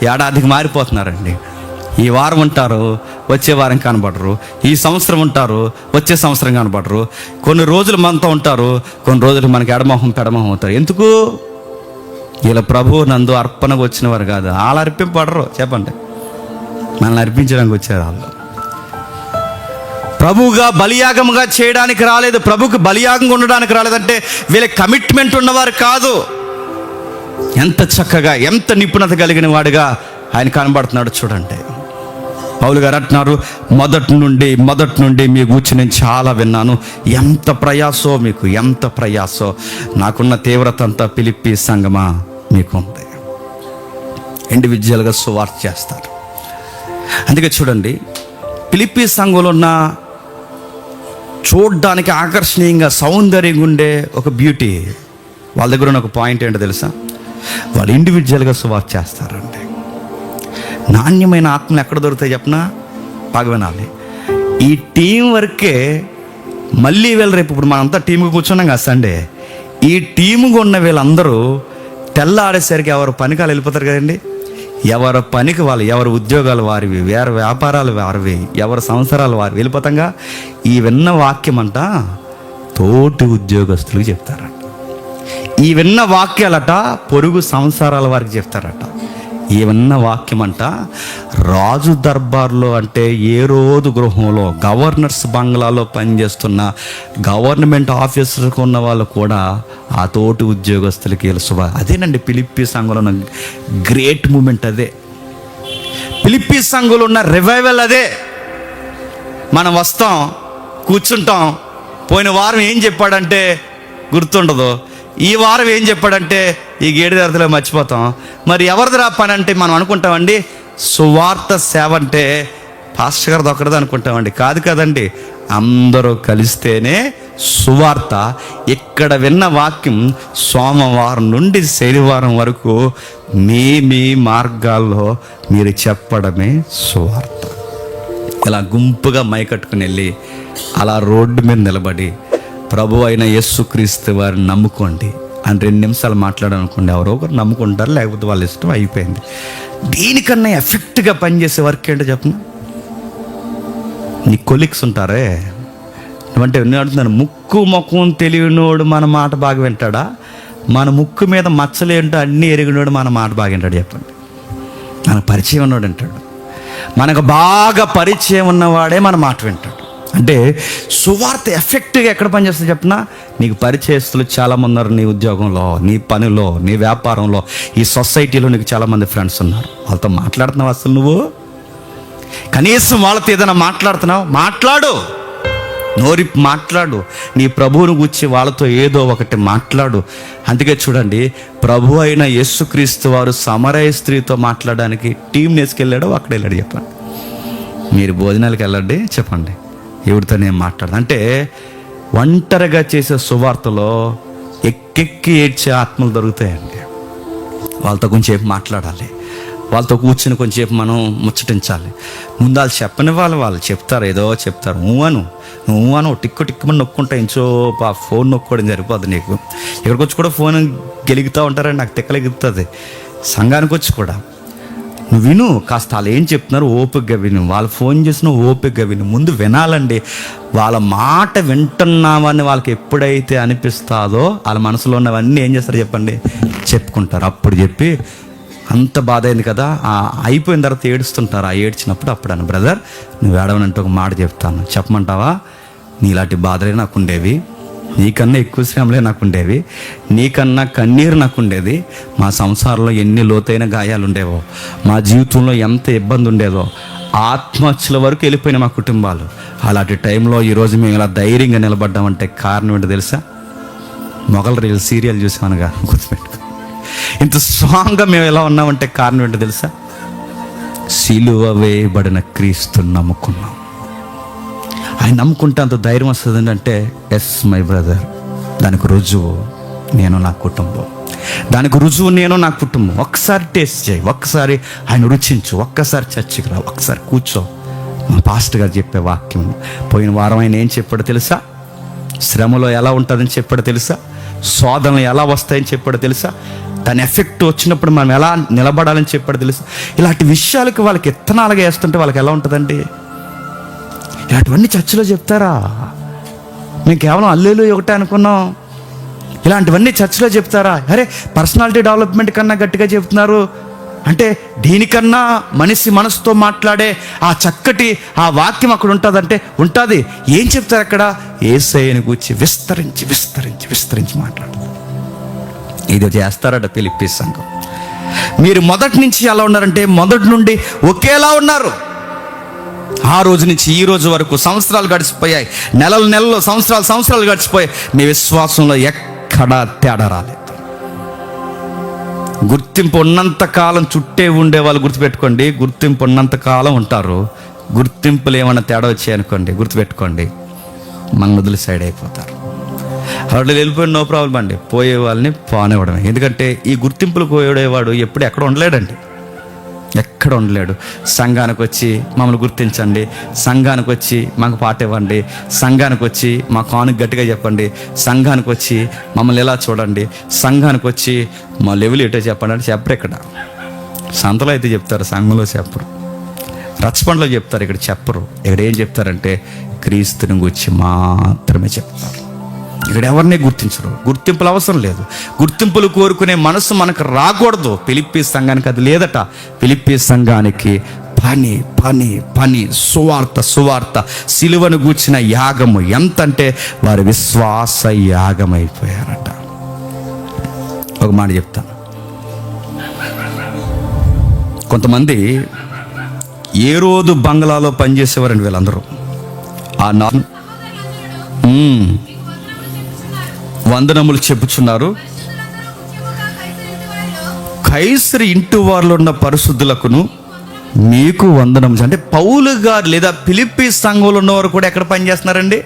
ఏడాదికి మారిపోతున్నారండి. ఈ వారం ఉంటారు, వచ్చే వారం కనబడరు. ఈ సంవత్సరం ఉంటారు, వచ్చే సంవత్సరం కనబడరు. కొన్ని రోజులు మనతో ఉంటారు, కొన్ని రోజులు మనకి ఎడమొహం పెడమొహం అవుతారు. ఎందుకు? వీళ్ళ ప్రభువు నందు అర్పణకు వచ్చిన వారు కాదు. వాళ్ళు అర్పింపడరు. చెప్పండి, మనల్ని అర్పించడానికి వచ్చారు వాళ్ళు. ప్రభువుగా బలియాగముగా చేయడానికి రాలేదు, ప్రభుకి బలియాగంగా ఉండడానికి రాలేదంటే వీళ్ళ కమిట్మెంట్ ఉన్నవారు కాదు. ఎంత చక్కగా, ఎంత నిపుణత కలిగిన వాడిగా ఆయన కనబడుతున్నాడు చూడండి. పౌలు గారు అంటున్నారు, మొదటి నుండి మీ గురించి నేను చాలా విన్నాను. ఎంత ప్రయాసో మీకు, ఎంత ప్రయాసో. నాకున్న తీవ్రత అంతా ఫిలిప్పీ సంఘమా మీకు ఉంది. ఇండివిజువల్గా సువార్త చేస్తారు. అందుకే చూడండి, ఫిలిప్పీ సంఘంలో ఉన్న చూడ్డానికి ఆకర్షణీయంగా సౌందర్యంగా ఉండే ఒక బ్యూటీ వాళ్ళ దగ్గర ఉన్న ఒక పాయింట్ ఏంటో తెలుసా? వాళ్ళు ఇండివిజువల్గా సువార్త చేస్తారండి. నాణ్యమైన ఆత్మలు ఎక్కడ దొరుకుతాయి చెప్పనా? బాగా వినాలి. ఈ టీం వర్కే మళ్ళీ వీళ్ళు రేపు, ఇప్పుడు మనంతా టీంకి కూర్చున్నాం కదా సండే, ఈ టీముగా ఉన్న వీళ్ళందరూ తెల్లాడేసరికి ఎవరు పనికి వాళ్ళు వెళ్ళిపోతారు కదండి. ఎవరి పనికి వాళ్ళు, ఎవరి ఉద్యోగాలు వారివి, వేరే వ్యాపారాలు వారివి, ఎవరి సంవత్సరాలు వారివి వెళ్ళిపోతాంగా. ఈ విన్న వాక్యం అంట తోటి ఉద్యోగస్తులకు చెప్తారట. ఈ విన్న వాక్యాలట పొరుగు సంసారాల వారికి చెప్తారట. ఈ విన్న వాక్యం అంట రాజు దర్బార్లో, అంటే ఏ రోజు గృహంలో, గవర్నర్స్ బంగ్లాలో పనిచేస్తున్న గవర్నమెంట్ ఆఫీసర్కి ఉన్న వాళ్ళు కూడా ఆ తోటి ఉద్యోగస్తులకి తెలుసు. అదేనండి ఫిలిప్పీ సంఘంలో ఉన్న గ్రేట్ మూమెంట్. అదే ఫిలిప్పీ సంఘంలో ఉన్న రివైవల్. అదే మనం వస్తాం, కూర్చుంటాం. పోయిన వారం ఏం చెప్పాడంటే గుర్తుండదు, ఈ వారం ఏం చెప్పాడంటే ఈ గేడు దరతలో మర్చిపోతాం. మరి ఎవరిదిరా పని అంటే మనం అనుకుంటామండి సువార్త సేవ అంటే పాస్టర్ గారిది ఒక్కరిది అనుకుంటామండి. కాదు కదండి, అందరూ కలిస్తేనే సువార్త. ఇక్కడ విన్న వాక్యం సోమవారం నుండి శనివారం వరకు మీ మార్గాల్లో మీరు చెప్పడమే సువార్త. ఇలా గుంపుగా మైకట్టుకుని వెళ్ళి అలా రోడ్డు మీద నిలబడి ప్రభు అయిన యేసుక్రీస్తు వారిని నమ్ముకోండి అని 2 నిమిషాలు మాట్లాడాలనుకోండి, ఎవరో ఒకరు నమ్ముకుంటారు, లేకపోతే వాళ్ళ ఇష్టం, అయిపోయింది. దీనికన్నా ఎఫెక్ట్గా పనిచేసే వర్క్ ఏంటో చెప్పను. నీ కొలీగ్స్ ఉంటారే, అంటే నేను అడుగుతున్నాను, ముక్కు ముఖం తెలియనోడు మన మాట బాగా వింటాడా? మన ముక్కు మీద మచ్చలేంటో అన్నీ ఎరిగినోడు మన మాట బాగా వింటాడు చెప్పండి? మనకు పరిచయం ఉన్నవాడు వింటాడు. మనకు బాగా పరిచయం ఉన్నవాడే మన మాట వింటాడు. అంటే సువార్త ఎఫెక్ట్గా ఎక్కడ పనిచేస్తుంది చెప్పినా, నీకు పరిచయస్తులు చాలామంది ఉన్నారు. నీ ఉద్యోగంలో, నీ పనిలో, నీ వ్యాపారంలో, ఈ సొసైటీలో నీకు చాలామంది ఫ్రెండ్స్ ఉన్నారు. వాళ్ళతో మాట్లాడుతున్నావు? అసలు నువ్వు కనీసం వాళ్ళతో ఏదైనా మాట్లాడుతున్నావు? మాట్లాడు, నోరిప్పి మాట్లాడు. నీ ప్రభువును గురించి వాళ్ళతో ఏదో ఒకటి మాట్లాడు. అందుకే చూడండి, ప్రభు అయిన యేసుక్రీస్తు వారు సమరయ స్త్రీతో మాట్లాడడానికి టీంని వేసుకెళ్ళాడో అక్కడ వెళ్ళాడు చెప్పండి. మీరు భోజనాలకు వెళ్ళండి చెప్పండి, ఎవరితో నేను మాట్లాడదు అంటే. ఒంటరిగా చేసే సువార్తలో ఎక్కెక్కి ఏడ్చే ఆత్మలు దొరుకుతాయండి. వాళ్ళతో కొంచెంసేపు మాట్లాడాలి, వాళ్ళతో కూర్చుని కొంచెంసేపు మనం ముచ్చటించాలి. ముందు వాళ్ళు చెప్పని వాళ్ళు చెప్తారు, ఏదో చెప్తారు. నువ్వు అను టిక్కుమని నొక్కుంటా, ఇంచో ఫోన్ నొక్కోవడం సరిపోద్ది నీకు. ఇక్కడికి వచ్చి కూడా ఫోన్ గెలుగుతూ ఉంటారని నాకు తిక్కలెగుతుంది. సంఘానికి వచ్చి కూడా నువ్వు విను, కాస్త వాళ్ళు ఏం చెప్తున్నారు ఓపికగా విను. వాళ్ళు ఫోన్ చేసిన ఓపికగా విను. ముందు వినాలండి. వాళ్ళ మాట వింటున్నామని వాళ్ళకి ఎప్పుడైతే అనిపిస్తుందో వాళ్ళ మనసులో ఉన్నవన్నీ ఏం చేస్తారు చెప్పండి, చెప్పుకుంటారు. అప్పుడు చెప్పి అంత బాధ అయింది కదా, అయిపోయిన తర్వాత ఏడుస్తుంటారు. ఆ ఏడ్చినప్పుడు అప్పుడు బ్రదర్ నువ్వు ఏడవనంటే ఒక మాట చెప్తాను, చెప్పమంటావా? నీలాంటి బాధలే నాకు ఉండేవి, నీకన్నా ఎక్కువ శ్రమలే నాకు ఉండేవి, నీకన్నా కన్నీరు నాకు ఉండేది. మా సంసారంలో ఎన్ని లోతైన గాయాలు ఉండేవో, మా జీవితంలో ఎంత ఇబ్బంది ఉండేదో, ఆత్మహత్యల వరకు వెళ్ళిపోయిన మా కుటుంబాలు. అలాంటి టైంలో ఈరోజు మేము ఇలా ధైర్యంగా నిలబడ్డామంటే కారణం ఏంటో తెలుసా? మొగల్ సీరియల్ చూసామనగా గుర్తుపెట్టుకో. ఇంత స్ట్రాంగ్గా మేము ఎలా ఉన్నామంటే కారణం ఏంటో తెలుసా? సిలువ వేయబడిన క్రీస్తుని నమ్ముకున్నాం. ఆయన నమ్ముకుంటే అంత ధైర్యం వస్తుంది అంటే, ఎస్ మై బ్రదర్, దానికి రుజువు నేను నా కుటుంబం, దానికి రుజువు నేను నా కుటుంబం. ఒక్కసారి టేస్ట్ చేయి, ఒక్కసారి ఆయన రుచించు, ఒక్కసారి చర్చికి రా, ఒక్కసారి కూర్చో. మా పాస్టర్ గారు చెప్పే వాక్యం, పోయిన వారం ఆయన ఏం చెప్పాడో తెలుసా? శ్రమలో ఎలా ఉంటుందని చెప్పాడో తెలుసా? శోధనలు ఎలా వస్తాయని చెప్పాడో తెలుసా? దాని ఎఫెక్ట్ వచ్చినప్పుడు మనం ఎలా నిలబడాలని చెప్పాడో తెలుసా? ఇలాంటి విషయాలకి వాళ్ళకి ఇత్తనాలుగా వేస్తుంటే వాళ్ళకి ఎలా ఉంటుందండి? ఇలాంటివన్నీ చర్చిలో చెప్తారా? మేము కేవలం హల్లెలూయా ఒకటే అనుకున్నాం. ఇలాంటివన్నీ చర్చిలో చెప్తారా? అరే పర్సనాలిటీ డెవలప్మెంట్ కన్నా గట్టిగా చెప్తున్నారు అంటే దీనికన్నా మనిషి మనసుతో మాట్లాడే ఆ చక్కటి ఆ వాక్యం అక్కడ ఉంటుందంటే ఉంటుంది. ఏం చెప్తారు అక్కడ? యేసయ్యను గూర్చి విస్తరించి విస్తరించి విస్తరించి మాట్లాడు. ఇది చేస్తారట ఫిలిప్పీ సంఘం. మీరు మొదటి నుంచి ఎలా ఉన్నారంటే మొదటి నుండి ఒకేలా ఉన్నారు. ఆ రోజు నుంచి ఈ రోజు వరకు సంవత్సరాలు గడిచిపోయాయి, నెలలు నెలలు, సంవత్సరాలు సంవత్సరాలు గడిచిపోయాయి. మీ విశ్వాసంలో ఎక్కడా తేడా రాలేదు. గుర్తింపు ఉన్నంత కాలం చుట్టే ఉండే వాళ్ళు గుర్తుపెట్టుకోండి, గుర్తింపు ఉన్నంత కాలం ఉంటారు. గుర్తింపులు ఏమన్నా తేడా వచ్చాయనుకోండి, గుర్తుపెట్టుకోండి, మన వదిలి సైడ్ అయిపోతారు. వాళ్ళు వెళ్ళిపోయిన నో ప్రాబ్లం అండి, పోయే వాళ్ళని పోనివ్వడమే. ఎందుకంటే ఈ గుర్తింపులు పోయేవాడు ఎప్పుడు ఎక్కడ ఉండలేడండి, ఎక్కడ ఉండలేడు. సంఘానికి వచ్చి మమ్మల్ని గుర్తించండి, సంఘానికి వచ్చి మాకు పాట ఇవ్వండి, సంఘానికి వచ్చి మా కానుక గట్టిగా చెప్పండి, సంఘానికి వచ్చి మమ్మల్ని ఎలా చూడండి, సంఘానికి వచ్చి మా లెవెల్ ఏటో చెప్పండి అంటే చెప్పరు. ఇక్కడ సంతలో అయితే చెప్తారు, సంఘంలో చెప్పరు. రచ్చబండలో చెప్తారు, ఇక్కడ చెప్పరు. ఇక్కడ ఏం చెప్తారంటే క్రీస్తుని గురించి మాత్రమే చెప్తారు. ఇక్కడ ఎవరిని గుర్తించరు. గుర్తింపులు అవసరం లేదు. గుర్తింపులు కోరుకునే మనసు మనకు రాకూడదు. ఫిలిప్పీ సంఘానికి అది లేదట. ఫిలిప్పీ సంఘానికి పని పని పని, సువార్త సువార్త, సిలువను గూర్చిన యాగము. ఎంతంటే వారి విశ్వాస యాగమైపోయారట. ఒక మాట చెప్తాను, కొంతమంది ఏ రోజు బంగ్లాలో పనిచేసేవారండి వీళ్ళందరూ. ఆ వందనములు చెప్పుచున్నారు. కైసరి ఇంటి వారిలో ఉన్న పరిశుద్ధులకును మీకు వందనము. అంటే పౌలు గారు లేదా ఫిలిప్పీ సంఘంలో ఉన్నవారు కూడా ఎక్కడ పనిచేస్తున్నారండి?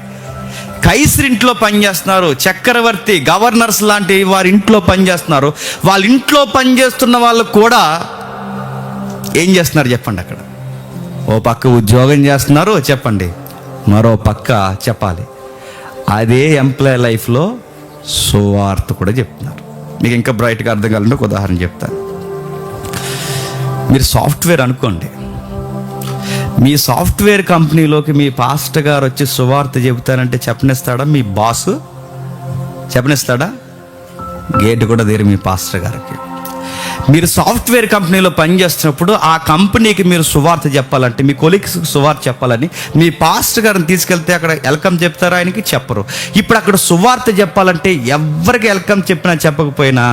కైసరి ఇంట్లో పనిచేస్తున్నారు. చక్రవర్తి, గవర్నర్స్ లాంటి వారి ఇంట్లో పనిచేస్తున్నారు. వాళ్ళ ఇంట్లో పనిచేస్తున్న వాళ్ళు కూడా ఏం చేస్తున్నారు చెప్పండి? అక్కడ ఓ పక్క ఉద్యోగం చేస్తున్నారు చెప్పండి, మరో పక్క చెప్పాలి అదే ఎంప్లాయ్ లైఫ్లో సువార్త కూడా చెప్తున్నారు. మీకు ఇంకా బ్రైట్గా అర్థం కావాలంటే ఒక ఉదాహరణ చెప్తాను. మీరు సాఫ్ట్వేర్ అనుకోండి, మీ సాఫ్ట్వేర్ కంపెనీలోకి మీ పాస్టర్ గారు వచ్చి సువార్త చెబుతారంటే చెప్పనిస్తాడా? మీ బాస్ చెప్పనిస్తాడా? గేట్ కూడా దేరు మీ పాస్టర్ గారికి. మీరు సాఫ్ట్వేర్ కంపెనీలో పనిచేస్తున్నప్పుడు ఆ కంపెనీకి మీరు సువార్త చెప్పాలంటే, మీ కొలీగ్స్కి సువార్త చెప్పాలని మీ పాస్టర్ గారిని తీసుకెళ్తే అక్కడ వెల్కమ్ చెప్తారా? ఆయనకి చెప్పరు. ఇప్పుడు అక్కడ సువార్త చెప్పాలంటే ఎవరికి వెల్కమ్ చెప్పినా చెప్పకపోయినా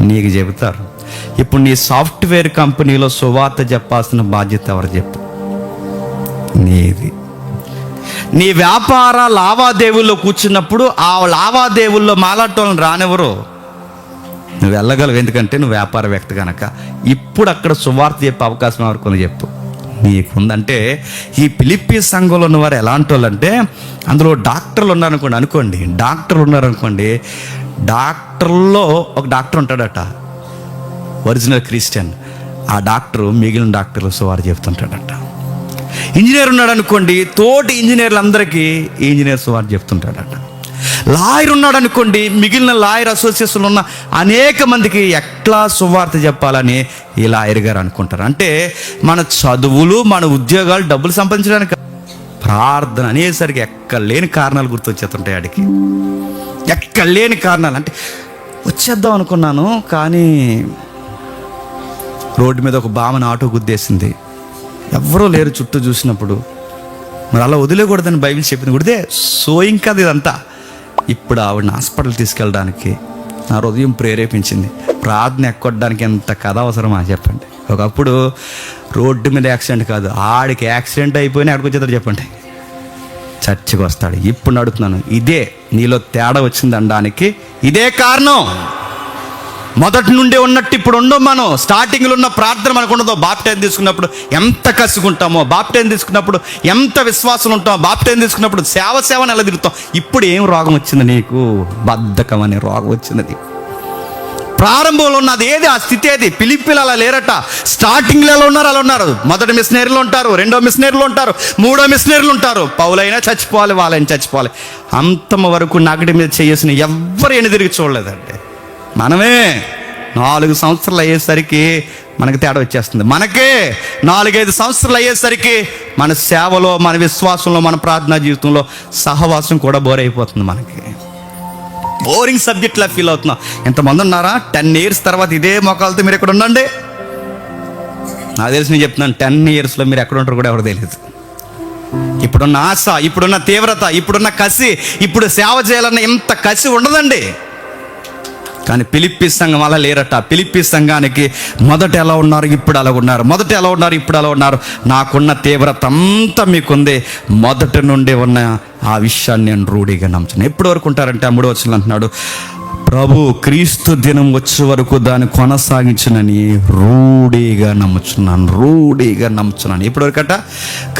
నీకు చెబుతారు. ఇప్పుడు నీ సాఫ్ట్వేర్ కంపెనీలో సువార్త చెప్పాల్సిన బాధ్యత ఎవరు చెప్పు? నీది. నీ వ్యాపార లావాదేవీల్లో కూర్చున్నప్పుడు ఆ లావాదేవీల్లో మాలాటోళ్ళని రానివ్వరు. నువ్వు వెళ్ళగలవు, ఎందుకంటే నువ్వు వ్యాపారవేత్త కనుక. ఇప్పుడు అక్కడ సువార్త చెప్పే అవకాశం ఎవరికి చెప్పు? నీకుందంటే. ఈ ఫిలిప్పీ సంఘంలో ఉన్న వారు ఎలాంటి వాళ్ళు అంటే, అందులో డాక్టర్లు ఉన్నారనుకోండి, డాక్టర్లు ఉన్నారనుకోండి, డాక్టర్లో ఒక డాక్టర్ ఉంటాడట, ఒరిజినల్ క్రిస్టియన్. ఆ డాక్టరు మిగిలిన డాక్టర్లు సువార్త చెప్తుంటాడట. ఇంజనీర్ ఉన్నాడు అనుకోండి, తోటి ఇంజనీర్లందరికీ ఇంజనీర్ సువార్త చెప్తుంటాడట. లాయర్ ఉన్నాడు అనుకోండి, మిగిలిన లాయర్ అసోసియేషన్లో ఉన్న అనేక మందికి ఎట్లా సువార్త చెప్పాలని ఈ లాయర్ గారు అనుకుంటారు. అంటే మన చదువులు, మన ఉద్యోగాలు, డబ్బులు సంపాదించడానికి ప్రార్థన అనేసరికి ఎక్కడ లేని కారణాలు గుర్తొచ్చేస్తుంటాయి. ఆడికి ఎక్కడ లేని కారణాలు. అంటే వచ్చేద్దాం అనుకున్నాను, కానీ రోడ్డు మీద ఒక బామని ఆటో గుద్దేసింది, ఎవరూ లేరు చుట్టూ చూసినప్పుడు. మరి అలా వదిలేకూడదని బైబిల్ చెప్పింది. కుడితే సోయింగ్ కాదు ఇదంతా. ఇప్పుడు ఆవిడని హాస్పిటల్ తీసుకెళ్ళడానికి నా హృదయం ప్రేరేపించింది. ప్రార్థన ఎక్కొట్టడానికి ఎంత కథ అవసరమా చెప్పండి? ఒకప్పుడు రోడ్డు మీద యాక్సిడెంట్ కాదు, ఆడికి యాక్సిడెంట్ అయిపోయినా ఆడికి వచ్చేదాడు చెప్పండి, చర్చికి వస్తాడు. ఇప్పుడు అడుగుతున్నాను, ఇదే నీలో తేడా వచ్చింది అనడానికి ఇదే కారణం. మొదటి నుండే ఉన్నట్టు ఇప్పుడు ఉండవు. మనం స్టార్టింగ్లో ఉన్న ప్రార్థన మనకు ఉండదు. బాప్టైజం తీసుకున్నప్పుడు ఎంత కసుకుంటామో, బాప్టైజం తీసుకున్నప్పుడు ఎంత విశ్వాసం ఉంటామో, బాప్టైజం తీసుకున్నప్పుడు సేవని ఎలా తిరుగుతాం. ఇప్పుడు ఏం రోగం వచ్చింది నీకు? బద్ధకం అనే రోగం వచ్చింది నీకు. ప్రారంభంలో ఉన్నది ఏది? ఆ స్థితి ఏది? ఫిలిప్పీలు అలా లేరట. స్టార్టింగ్లో ఎలా ఉన్నారు అలా ఉన్నారు. మొదటి మిషనరీలు ఉంటారు, రెండో మిషనరీలు ఉంటారు, మూడో మిషనరీలు ఉంటారు. పౌలైనా చచ్చిపోవాలి, వాళ్ళైనా చచ్చిపోవాలి. అంతమ వరకు నగడి మీద చేసిన ఎవ్వరు ఎన్ని తిరిగి చూడలేదండి. మనమే 4 సంవత్సరాలు అయ్యేసరికి మనకి తేడా వచ్చేస్తుంది. మనకే 4-5 సంవత్సరాలు అయ్యేసరికి మన సేవలో, మన విశ్వాసంలో, మన ప్రార్థనా జీవితంలో సహవాసం కూడా బోర్ అయిపోతుంది. మనకి బోరింగ్ సబ్జెక్ట్లా ఫీల్ అవుతున్నాం. ఎంతమంది ఉన్నారా 10 years తర్వాత ఇదే మోకాలతో మీరు ఇక్కడ ఉండండి, నాకు తెలిసి నేను చెప్తున్నాను, 10 yearsలో మీరు ఎక్కడ ఉంటారు కూడా ఎవరు తెలియదు. ఇప్పుడున్న ఆశ, ఇప్పుడున్న తీవ్రత, ఇప్పుడున్న కసి, ఇప్పుడు సేవ చేయాలన్న ఎంత కసి ఉండదండి. కానీ ఫిలిప్పీ సంఘం అలా లేరట. ఫిలిప్పీ సంఘానికి మొదట ఎలా ఉన్నారు, ఇప్పుడు అలా ఉన్నారు, మొదట ఎలా ఉన్నారు, ఇప్పుడు అలా ఉన్నారు. నాకున్న తీవ్రత అంతా మీకుంది. మొదటి నుండి ఉన్న ఆ విషయాన్ని నేను రూఢిగా నమ్ముతున్నాను. ఎప్పటి వరకు ఉంటారంటే 3వ వచనంలో అంటున్నాడు, ప్రభు క్రీస్తు దినం వచ్చే వరకు దాన్ని కొనసాగించునని రూఢిగా నమ్ముచున్నాను. ఇప్పటివరకట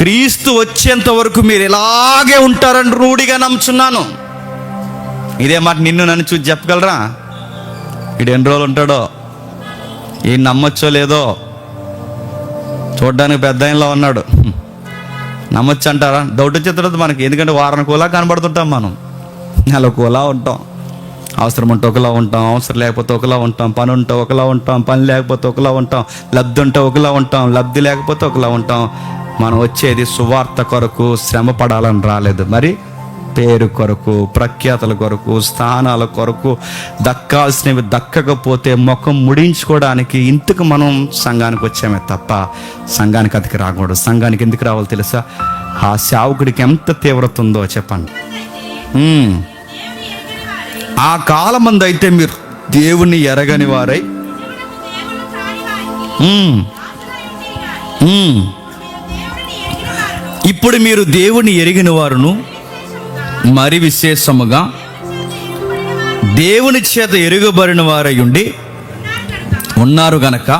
క్రీస్తు వచ్చేంత వరకు మీరు ఇలాగే ఉంటారని రూఢిగా నమ్ముచున్నాను. ఇదే మాట నిన్ను నన్ను చూసి చెప్పగలరా? వీడు ఎన్ని రోజులు ఉంటాడో, ఈయన నమ్మొచ్చో లేదో. చూడ్డానికి పెద్ద ఆయనలో ఉన్నాడు, నమ్మొచ్చు అంటారా? డౌట్ వచ్చే తర్వాత మనకి, ఎందుకంటే వారానికి ఒకలా కనబడుతుంటాం, మనం నెలకు ఒకలా ఉంటాం. అవసరం ఉంటే ఒకలా ఉంటాం, అవసరం లేకపోతే ఒకలా ఉంటాం. పని ఉంటే ఒకలా ఉంటాం, పని లేకపోతే ఒకలా ఉంటాం. లబ్ధి ఉంటే ఒకలా ఉంటాం, లబ్ధి లేకపోతే ఒకలా ఉంటాం. మనం వచ్చేది సువార్త కొరకు శ్రమ పడాలని రాలేదు, మరి పేరు కొరకు, ప్రఖ్యాతల కొరకు, స్థానాల కొరకు, దక్కాల్సినవి దక్కకపోతే ముఖం ముడించుకోవడానికి ఇంటికి మనం సంఘానికి వచ్చామే తప్ప సంఘానికి అతికి రాకూడదు. సంఘానికి ఎందుకు రావాలో తెలుసా? ఆ సేవకుడికి ఎంత తీవ్రత ఉందో చెప్పండి. ఆ కాలమందు అయితే మీరు దేవుణ్ణి ఎరగని వారై, ఇప్పుడు మీరు దేవుని ఎరిగిన వారును, మరి విశేషముగా దేవుని చేత ఎరుగబడిన వారై ఉండి ఉన్నారు గనక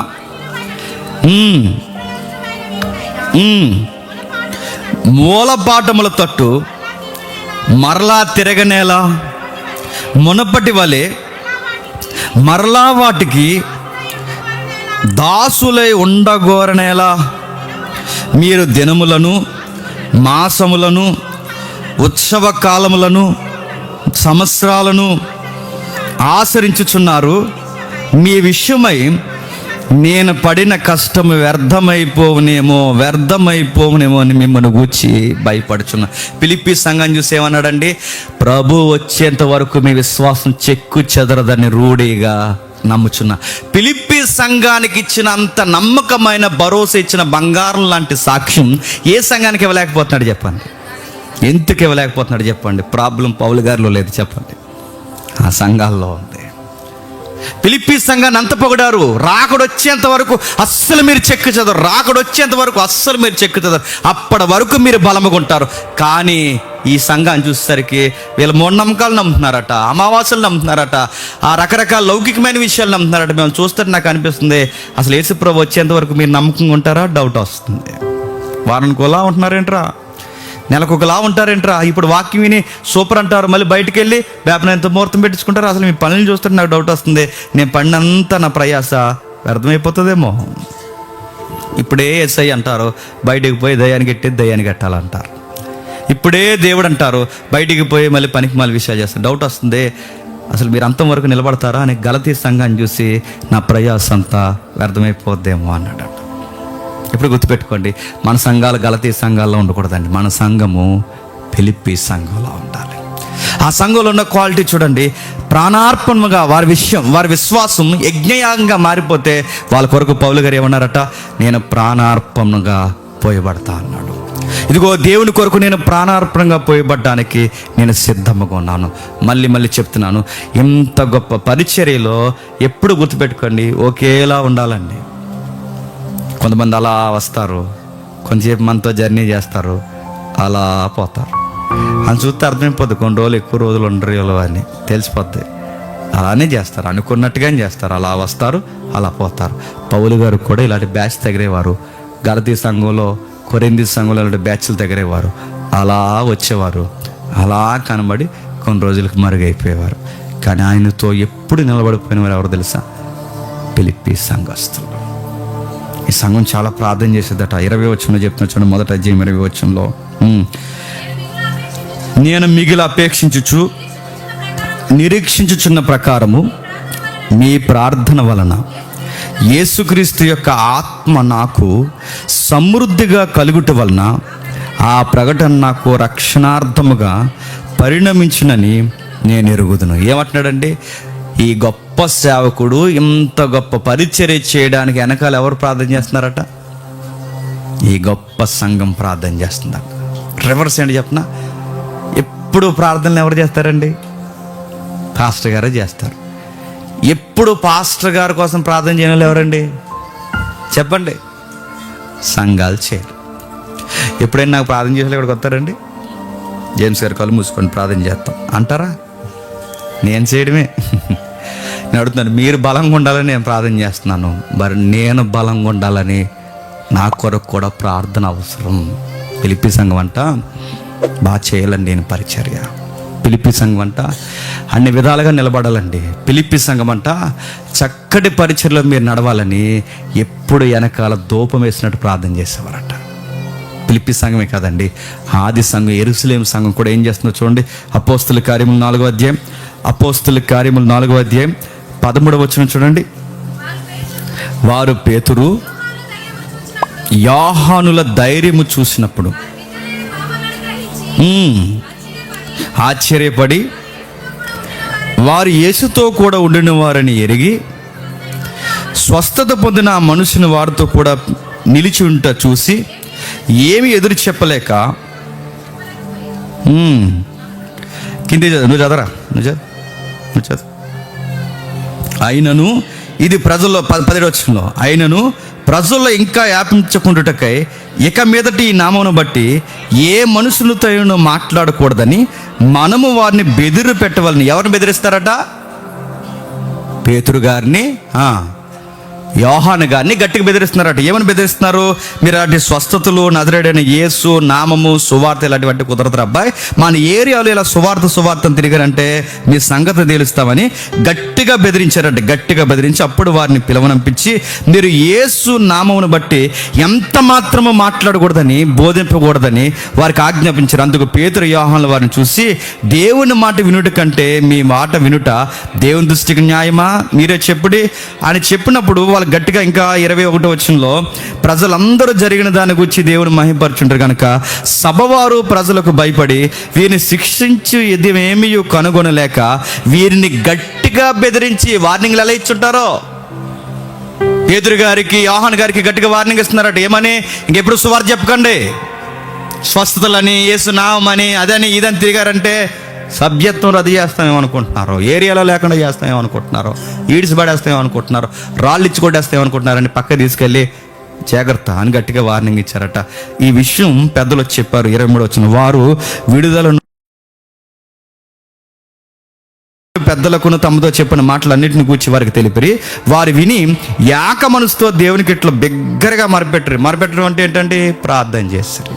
మూలపాఠముల తట్టు మరలా తిరగనేలా మునపటి వలె మరలా వాటికి దాసులై ఉండగోరనేలా మీరు దినములను, మాసములను, ఉత్సవ కాలములను, సంవత్సరాలను ఆచరించుచున్నారు. మీ విషయమై నేను పడిన కష్టము వ్యర్థమైపోవునేమో అని మిమ్మల్ని గూర్చి భయపడుచున్నా. ఫిలిప్పీ సంఘం చూసి ఏమన్నాడండి? ప్రభు వచ్చేంత వరకు మీ విశ్వాసం చెక్కు చెదరదని రూఢిగా నమ్ముచున్నా. ఫిలిప్పీ సంఘానికి ఇచ్చిన అంత నమ్మకమైన భరోసా ఇచ్చిన బంగారం లాంటి సాక్ష్యం ఏ సంఘానికి ఇవ్వలేకపోతున్నాడు చెప్పండి? ఎందుకు ఇవ్వలేకపోతున్నాడు చెప్పండి? ప్రాబ్లం పౌలు గారిలో లేదు చెప్పండి, ఆ సంఘాల్లో ఉంది. ఫిలిప్పీ సంఘాన్ని అంత పొగిడారు. రాకడొచ్చేంత వరకు అస్సలు మీరు చెక్కు చదవరు, రాకడొచ్చేంత వరకు అస్సలు మీరు చెక్కు చదవరు, అప్పటి వరకు మీరు బలముగా ఉంటారు. కానీ ఈ సంఘాన్ని చూసేసరికి వీళ్ళు మూఢనమ్మకాలు నమ్ముతున్నారట, అమావాస్యలు నమ్ముతున్నారట, ఆ రకరకాల లౌకికమైన విషయాలు నమ్ముతున్నారట. మేము చూస్తే నాకు అనిపిస్తుంది, అసలు యేసుప్రభు వచ్చేంత వరకు మీరు నమ్మకంగా ఉంటారా? డౌట్ వస్తుంది. వారానికి ఒకలా ఉంటున్నారేంట్రా, నెలకు ఒకలా ఉంటారేంట్రా? ఇప్పుడు వాక్యం విని సూపర్ అంటారు, మళ్ళీ బయటికి వెళ్ళి వేపనంత ముహూర్తం పెట్టించుకుంటారు. అసలు మీ పనులు చూస్తుంటే నాకు డౌట్ వస్తుంది, నేను పడినంత నా ప్రయాస వ్యర్థమైపోతుందేమో. ఇప్పుడే ఎస్ఐ అంటారు, బయటికి పోయి దయ్యానికి ఎట్టి దయ్యాన్ని కట్టాలంటారు. ఇప్పుడే దేవుడు అంటారు, బయటికి పోయి మళ్ళీ పనికి మళ్ళీ విషయాలు చేస్తారు. డౌట్ వస్తుంది, అసలు మీరు అంతం వరకు నిలబడతారా అని. గలతీ సంఘాన్ని చూసి నా ప్రయాస అంతా వ్యర్థమైపోద్దేమో అన్నాడు. ఇప్పుడు గుర్తుపెట్టుకోండి, మన సంఘాలు గలతీ సంఘాల్లో ఉండకూడదండి. మన సంఘము ఫిలిప్పీ సంఘంలో ఉండాలి. ఆ సంఘంలో ఉన్న క్వాలిటీ చూడండి. ప్రాణార్పణముగా వారి విశ్వాసం యజ్ఞయాగంగా మారిపోతే వాళ్ళ కొరకు పౌలు గారు ఏమన్నారట? నేను ప్రాణార్పణగా పోయబడతా అన్నాడు. ఇదిగో దేవుని కొరకు నేను ప్రాణార్పణంగా పోయబడ్డానికి నేను సిద్ధంగా ఉన్నాను. మళ్ళీ చెప్తున్నాను, ఇంత గొప్ప పరిచర్యలో ఎప్పుడు గుర్తుపెట్టుకోండి, ఒకేలా ఉండాలండి. కొంతమంది అలా వస్తారు, కొంచెంసేపు మనతో జర్నీ చేస్తారు, అలా పోతారు. అని చూస్తే అర్థమైపోద్ది, కొన్ని రోజులు ఎక్కువ రోజులు ఉండరు అని తెలిసిపోద్ది. అలానే చేస్తారు, అనుకున్నట్టుగానే చేస్తారు. అలా వస్తారు, అలా పోతారు. పౌలు గారు కూడా ఇలాంటి బ్యాచ్ తగిలేవారు. గలతీ సంఘంలో, కొరింథీ సంఘంలో ఇలాంటి బ్యాచ్లు తగిలేవారు. అలా వచ్చేవారు, అలా కనబడి కొన్ని రోజులకు మరుగైపోయేవారు. కానీ ఆయనతో ఎప్పుడు నిలబడిపోయిన వారు ఎవరు తెలుసా? ఫిలిప్పీ సంఘస్థులు. ఈ సంఘం చాలా ప్రార్థన చేసేదట. 20వ వచనంలో చెప్తున్నా చూడండి, మొదటి అధ్యాయం 20వ వచనంలో, నేను మిగిలి నిరీక్షించుచున్న ప్రకారము మీ ప్రార్థన వలన యేసుక్రీస్తు యొక్క ఆత్మ నాకు సమృద్ధిగా కలుగుట వలన ఆ ప్రకటన నాకు రక్షణార్థముగా పరిణమించునని నేను ఎరుగుదును. ఏమంటున్నాడండి? ఈ గొప్ప సేవకుడు ఇంత గొప్ప పరిచర్య చేయడానికి వెనకాల ఎవరు ప్రార్థన చేస్తున్నారట? ఈ గొప్ప సంఘం ప్రార్థన చేస్తుందా? రివర్స్ ఏంటి చెప్పనా? ఎప్పుడు ప్రార్థనలు ఎవరు చేస్తారండి? పాస్టర్ గారే చేస్తారు. ఎప్పుడు పాస్టర్ గారి కోసం ప్రార్థన చేయని వాళ్ళు ఎవరండి చెప్పండి? సంఘాలు చేయరు. ఎప్పుడైనా నాకు ప్రార్థన చేసే ఇక్కడికి వస్తారండి? జేమ్స్ గారు కళ్ళు మూసుకొని ప్రార్థన చేస్తాం అంటారా? నేను చేయడమే. నేను అడుగుతున్నాను, మీరు బలంగా ఉండాలని నేను ప్రార్థన చేస్తున్నాను, మరి నేను బలంగా ఉండాలని నా కొరకు కూడా ప్రార్థన అవసరం. ఫిలిప్పీ సంఘం అంట బాగా చేయాలండి నేను పరిచర్య. ఫిలిప్పీ సంఘం అంట అన్ని విధాలుగా నిలబడాలండి. ఫిలిప్పీ సంఘం అంట చక్కటి పరిచర్లో మీరు నడవాలని ఎప్పుడు వెనకాల ధూపం వేసినట్టు ప్రార్థన చేసేవారట. ఫిలిప్పీ సంఘమే కాదండి, ఆది సంఘం, యెరూషలేము సంఘం కూడా ఏం చేస్తుందో చూడండి. అపోస్తుల కార్యములు 4వ అధ్యాయం, అపోస్తుల కార్యములు 4వ అధ్యాయం 13వ వచనం చూడండి. వారు పేతురు యోహానుల ధైర్యము చూసినప్పుడు ఆశ్చర్యపడి వారు యేసుతో కూడా ఉండిన వారని ఎరిగి స్వస్థత పొందిన ఆ మనుషుని వారితో కూడా నిలిచి ఉంట చూసి ఏమి ఎదురు చెప్పలేక కింది నువ్వు చదవరా, నువ్వు చదువు. అయినను ఇది ప్రజల్లో 17వ వచనంలో, అయినను ప్రజల్లో ఇంకా వ్యాపించకుండుటకై ఇక మీదటి ఈ నామమును బట్టి ఏ మనుషులతో మాట్లాడకూడదని మనము వారిని బెదిరి పెట్టవాలని. ఎవరిని బెదిరిస్తారట? పేతురు గారిని, యోహాను గారిని గట్టిగా బెదిరిస్తున్నారట. ఏమని బెదిరిస్తున్నారు? మీరు అలాంటి స్వస్థతలు, నజరేయుడైన యేసు నామము, సువార్త ఇలాంటివంటి కుదరదు అబ్బాయి, మన ఏరియాలో ఇలా సువార్తను తిరిగారంటే మీ సంగతి తేలుస్తామని గట్టిగా బెదిరించారంటే. గట్టిగా బెదిరించి అప్పుడు వారిని పిలవనంపించి మీరు యేసు నామమును బట్టి ఎంత మాత్రమో మాట్లాడకూడదని, బోధింపకూడదని వారికి ఆజ్ఞాపించారు. అందుకు పేతురు యోహానుల వారిని చూసి, దేవుని మాట వినుట కంటే మీ మాట వినుట దేవుని దృష్టికి న్యాయమా? మీరే చెప్పుడి అని చెప్పినప్పుడు వాళ్ళు గట్టిగా ఇంకా 21వ వచనంలో, ప్రజలందరూ జరిగిన దాని గురించి దేవుని మహిమపరచుంటారు కనుక సభవారు ప్రజలకు భయపడి వీరిని శిక్షించి ఏమీ కనుగొనలేక వీరిని గట్టిగా బెదిరించి వార్నింగ్లు ఎలా ఇచ్చుంటారో. పేతురు గారికి, యోహాను గారికి గట్టిగా వార్నింగ్ ఇస్తున్నారట. ఏమని? ఇంకెప్పుడు సువార్త చెప్పకండి, స్వస్థతలని, యేసు నామని, అదని ఇదని తిరిగారంటే సభ్యత్వం రద్దు చేస్తామేమనుకుంటున్నారు, ఏరియాలో లేకుండా చేస్తామేమనుకుంటున్నారు, ఈడ్చి పడేస్తామేమనుకుంటున్నారు, రాళ్ళు ఇచ్చి కొట్టేస్తామేమనుకుంటున్నారని పక్క తీసుకెళ్ళి జాగ్రత్త అని గట్టిగా వార్నింగ్ ఇచ్చారట. ఈ విషయం పెద్దలు వచ్చి చెప్పారు. 23వ వచనం, వారు విడుదలను పెద్దలకును తమతో చెప్పిన మాటలన్నింటిని గూర్చి వారికి తెలిపిరి. వారు విని ఏక మనసుతో దేవునికి ఇట్లా బిగ్గరగా మరపెట్టరు అంటే ఏంటంటే ప్రార్థన చేస్తారు.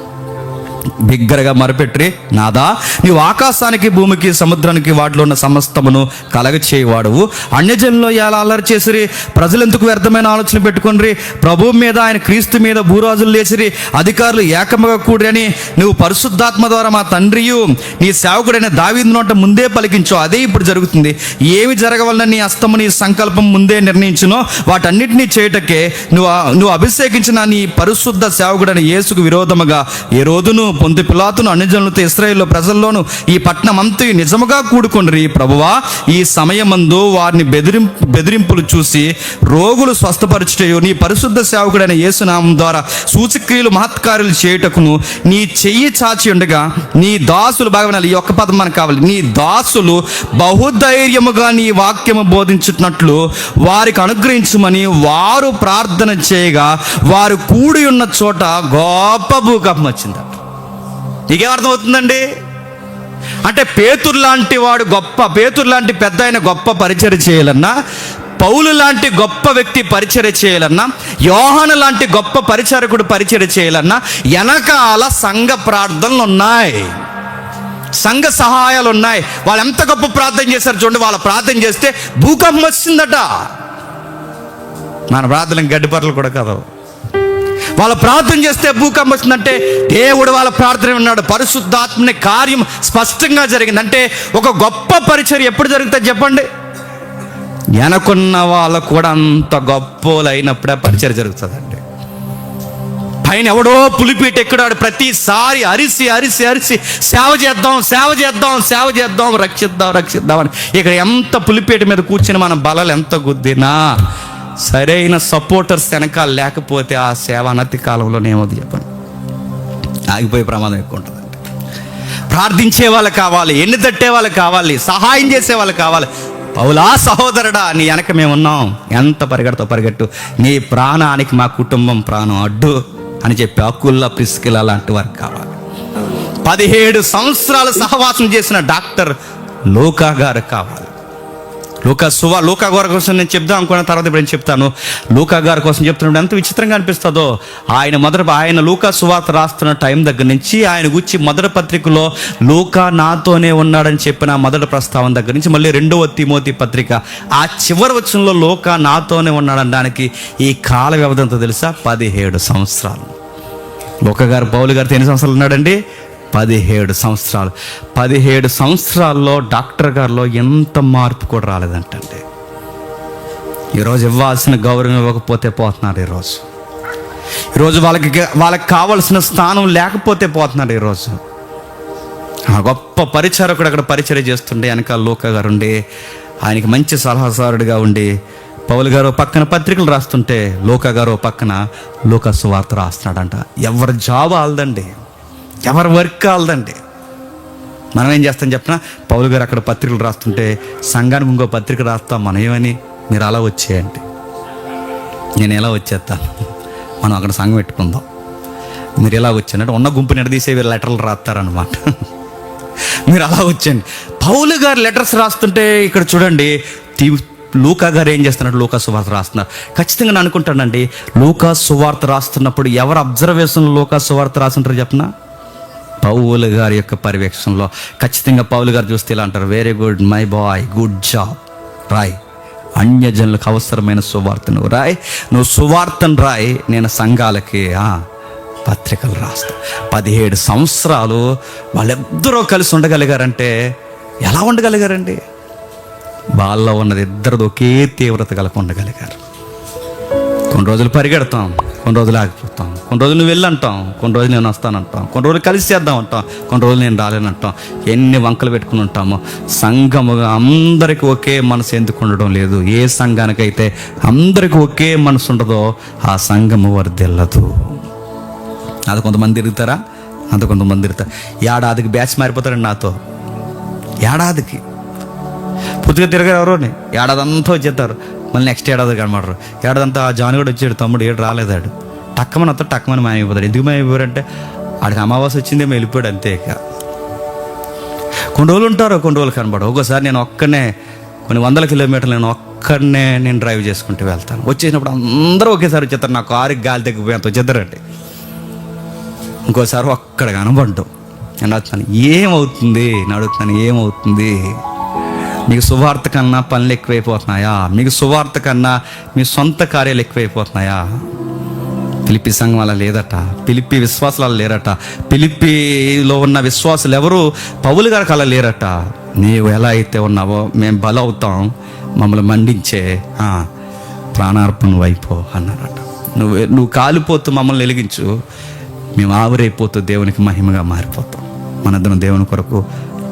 బిగ్గరగా మరపెట్టి, నాదా నీవు ఆకాశానికి, భూమికి, సముద్రానికి, వాటిలో ఉన్న సమస్తమును కలగ చేయవాడువు. అన్యజనుల్లో ఎలా అల్లరి చేసిరి, ప్రజలు ఎందుకు వ్యర్థమైన ఆలోచన పెట్టుకుని ప్రభు మీద, ఆయన క్రీస్తు మీద భూరాజులు లేచిరి, అధికారులు ఏకముగా కూడిరని నువ్వు పరిశుద్ధాత్మ ద్వారా మా తండ్రియు నీ సేవకుడైన దావీదు నోట ముందే పలికించు. అదే ఇప్పుడు జరుగుతుంది. ఏమి జరగవలన నీ హస్తము, నీ సంకల్పం ముందే నిర్ణయించునో వాటన్నిటినీ చేయటకే నువ్వు అభిషేకించిన నీ పరిశుద్ధ సేవకుడైన యేసుకు విరోధముగా ఏ రోజును పొంతి పిలాతును అన్యజనులతో ఇశ్రాయేలు ప్రజల్లోను ఈ పట్టణం అంతా నిజముగా కూడుకొండ్రి. ప్రభువా, ఈ సమయమందు వారిని బెదిరింపులు చూసి రోగులు స్వస్థపరచుటయు నీ పరిశుద్ధ సేవకుడైన యేసునామం ద్వారా సూచక్రియలు మహత్కార్యాలు చేయుటకును నీ చెయ్యి చాచి ఉండగా నీ దాసులు, బాగా వినాలి, ఈ ఒక్క పదం మనకు కావాలి, నీ దాసులు బహుధైర్యముగా నీ వాక్యము బోధించున్నట్లు వారికి అనుగ్రహించమని వారు ప్రార్థన చేయగా వారు కూడి ఉన్న చోట గొప్ప భూకంపం వచ్చింది. నీకేమర్థం అవుతుందండి? అంటే పేతురు లాంటి వాడు పేతురు లాంటి పెద్ద ఆయన గొప్ప పరిచర్య చేయాలన్నా, పౌలు లాంటి గొప్ప వ్యక్తి పరిచర్య చేయాలన్నా, యోహాను లాంటి గొప్ప పరిచారకుడు పరిచర్య చేయాలన్నా వెనకాల సంఘ ప్రార్థనలు ఉన్నాయి, సంఘ సహాయాలు ఉన్నాయి. వాళ్ళు ఎంత గొప్ప ప్రార్థన చేశారు చూడండి. వాళ్ళ ప్రార్థన చేస్తే భూకంపం వచ్చిందట. మన ప్రార్థన గడ్డిపర్లు కూడా కాదు. వాళ్ళ ప్రార్థన చేస్తే భూకంపం వచ్చిందంటే దేవుడు వాళ్ళ ప్రార్థన ఉన్నాడు. పరిశుద్ధాత్మని కార్యం స్పష్టంగా జరిగింది. అంటే ఒక గొప్ప పరిచర్య ఎప్పుడు జరుగుతుంది చెప్పండి? వెనకున్న వాళ్ళకు కూడా అంత గొప్పలు అయినప్పుడే పరిచర్య జరుగుతుందండి. పైన ఎవడో పులిపీట ఎక్కడాడు ప్రతిసారి అరిసి అరిసి అరిసి సేవ చేద్దాం రక్షిద్దాం అని ఇక్కడ ఎంత పులిపీట మీద కూర్చుని మన బలాలు ఎంత గుద్దినా సరైన సపోర్టర్స్ వెనకాల లేకపోతే ఆ సేవ అనతి కాలంలోనే ఏమవుతుంది చెప్పండి, ఆగిపోయే ప్రమాదం ఎక్కువ ఉంటుందండి. ప్రార్థించే వాళ్ళు కావాలి, ఎన్ని తట్టే వాళ్ళు కావాలి, సహాయం చేసే వాళ్ళు కావాలి. పౌలా సహోదరుడా, నీ వెనక మేమున్నాం, ఎంత పరిగెడతావు పరిగెట్టు, నీ ప్రాణానికి మా కుటుంబం ప్రాణం అడ్డు అని చెప్పి అకుల్లా ప్రిస్కిలా లాంటి వారు కావాలి. 17 సంవత్సరాలు సహవాసం చేసిన డాక్టర్ లూకా గారు కావాలి. లూకా గారి కోసం నేను చెప్దాం అనుకున్న తర్వాత ఇప్పుడు నేను చెప్తాను. లూకా గారి కోసం చెప్తున్నాడు. ఎంత విచిత్రంగా అనిపిస్తుందో, ఆయన లూకా సువార్త రాస్తున్న టైం దగ్గర నుంచి ఆయన గురించి మొదటి పత్రికలో లూకా నాతోనే ఉన్నాడని చెప్పిన మొదటి ప్రస్తావన దగ్గర నుంచి మళ్ళీ 2వ తిమోతి పత్రిక ఆ చివరి వచనంలో లూకా నాతోనే ఉన్నాడనడానికి ఈ కాల వ్యవధి ఎంతో తెలుసా? 17 సంవత్సరాలు. లూకా గారు పౌలు గారితో ఎన్ని సంవత్సరాలు ఉన్నాడండి? 17 సంవత్సరాలు. 17 సంవత్సరాల్లో డాక్టర్ గారిలో ఎంత మార్పు కూడా రాలేదంటండి. ఈరోజు ఇవ్వాల్సిన గౌరవం ఇవ్వకపోతే పోతున్నారు. ఈరోజు వాళ్ళకి కావలసిన స్థానం లేకపోతే పోతున్నారు. ఈరోజు గొప్ప పరిచారకుడు అక్కడ పరిచర్య చేస్తుండే వెనకాల లూకా గారు ఉండి ఆయనకి మంచి సలహాదారుడిగా ఉండి, పౌలు గారు పక్కన పత్రికలు రాస్తుంటే లూకా గారు పక్కన లూకా సువార్త రాస్తున్నాడంట. ఎవరి జాబ్ ఆల్దండి, ఎవరి వర్క్ ఆల్దండి. మనం ఏం చేస్తాం చెప్పిన, పౌలు గారు అక్కడ పత్రికలు రాస్తుంటే సంఘానికి ఇంకో పత్రిక రాస్తాం. మనం ఏమని, మీరు అలా వచ్చేయండి, నేను ఎలా వచ్చేస్తాను, మనం అక్కడ సంఘం పెట్టుకుందాం, మీరు ఎలా వచ్చానంటే ఉన్న గుంపు నిడదీసే వీళ్ళు లెటర్లు రాస్తారనమాట. మీరు అలా వచ్చేయండి. పౌలు గారు లెటర్స్ రాస్తుంటే ఇక్కడ చూడండి లూకా గారు ఏం చేస్తున్నారు, లూకా సువార్త రాస్తున్నారు. ఖచ్చితంగా నేను అనుకుంటానండి, లూకా సువార్త రాస్తున్నప్పుడు ఎవరు అబ్జర్వేషన్లో లూకా సువార్త రాస్తుంటారు చెప్పిన? పౌలు గారి యొక్క పర్యవేక్షణలో. ఖచ్చితంగా పౌలు గారు చూస్తే ఇలా అంటారు, very good my boy, good job, Roy, అన్యజనులకు అవసరమైన సువార్త నువ్వు రాయ్, నువ్వు సువార్తను రాయ్, నేను సంఘాలకి పత్రికలు రాస్తా. 17 సంవత్సరాలు వాళ్ళిద్దరూ కలిసి ఉండగలిగారంటే ఎలా ఉండగలిగారండి? వాళ్ళలో ఉన్నది ఇద్దరిది ఒకే తీవ్రత కలిగి ఉండగలిగారు. కొన్ని రోజులు పరిగెడతాం, కొన్ని రోజులు ఆగిపోతాం, కొన్ని రోజులు నువ్వు వెళ్ళంటాం, కొన్ని రోజులు నేను వస్తానంటాం, కొన్ని రోజులు కలిసి చేద్దాం అంటాం, కొన్ని రోజులు నేను రాలేనంటాం. ఎన్ని వంకలు పెట్టుకుని ఉంటామో. సంఘముగా అందరికీ ఒకే మనసు ఎందుకు ఉండడం లేదు? ఏ సంఘానికైతే అందరికీ ఒకే మనసు ఉండదో ఆ సంఘము వర్ధిల్లదు. అది కొంతమంది తిరుగుతారా, అంత కొంతమంది తిరుగుతారు. ఏడాదికి బ్యాచ్ మారిపోతారండి నాతో. ఏడాదికి పూర్తిగా తిరగారు ఎవరోని, ఏడాది అంతా వచ్చేస్తారు, మళ్ళీ నెక్స్ట్ ఏడాది కనబడరు. ఏడాదంతా జాను కూడా వచ్చాడు, తమ్ముడు ఏడు రాలేదాడు, టక్కమని వస్తాడు, టక్కమని మాయమైపోతాడు. ఎందుకు మాయమైపోయారంటే ఆడికి అమావాస్య వచ్చిందేమో వెళ్ళిపోయాడు అంతే. ఇక కొన్ని రోజులు ఉంటారు, కొన్ని రోజులు కనబడరు. ఒకసారి నేను ఒక్కనే కొన్ని 100 కిలోమీటర్లు నేను డ్రైవ్ చేసుకుంటూ వెళ్తాను. వచ్చేసినప్పుడు అందరూ ఒకేసారి వచ్చేస్తారు, నా కారుకి గాలి తగ్గిపోయేంత వచ్చేస్తారండి. ఇంకోసారి ఒక్కడ కనబడ్డం. నేను అడుగుతాను ఏమవుతుంది, నేను అడుగుతాను ఏమవుతుంది? మీకు సువార్త కన్నా పనులు ఎక్కువైపోతున్నాయా? మీకు సువార్త కన్నా మీ సొంత కార్యాలు ఎక్కువైపోతున్నాయా? ఫిలిప్పీ సంఘం అలా లేదట, ఫిలిప్పీ విశ్వాసాలు అలా లేరట, ఫిలిప్పీలో ఉన్న విశ్వాసులు ఎవరు పౌలు గారికి అలా లేరట. నీవు ఎలా అయితే ఉన్నావో మేము బలవుతాం, మమ్మల్ని మండించే ప్రాణార్పణ వైపో అన్నారట. నువ్వు కాలిపోతూ మమ్మల్ని వెలిగించు, మేము ఆవిరైపోతూ దేవునికి మహిమగా మారిపోతాం, మనందరం దేవుని కొరకు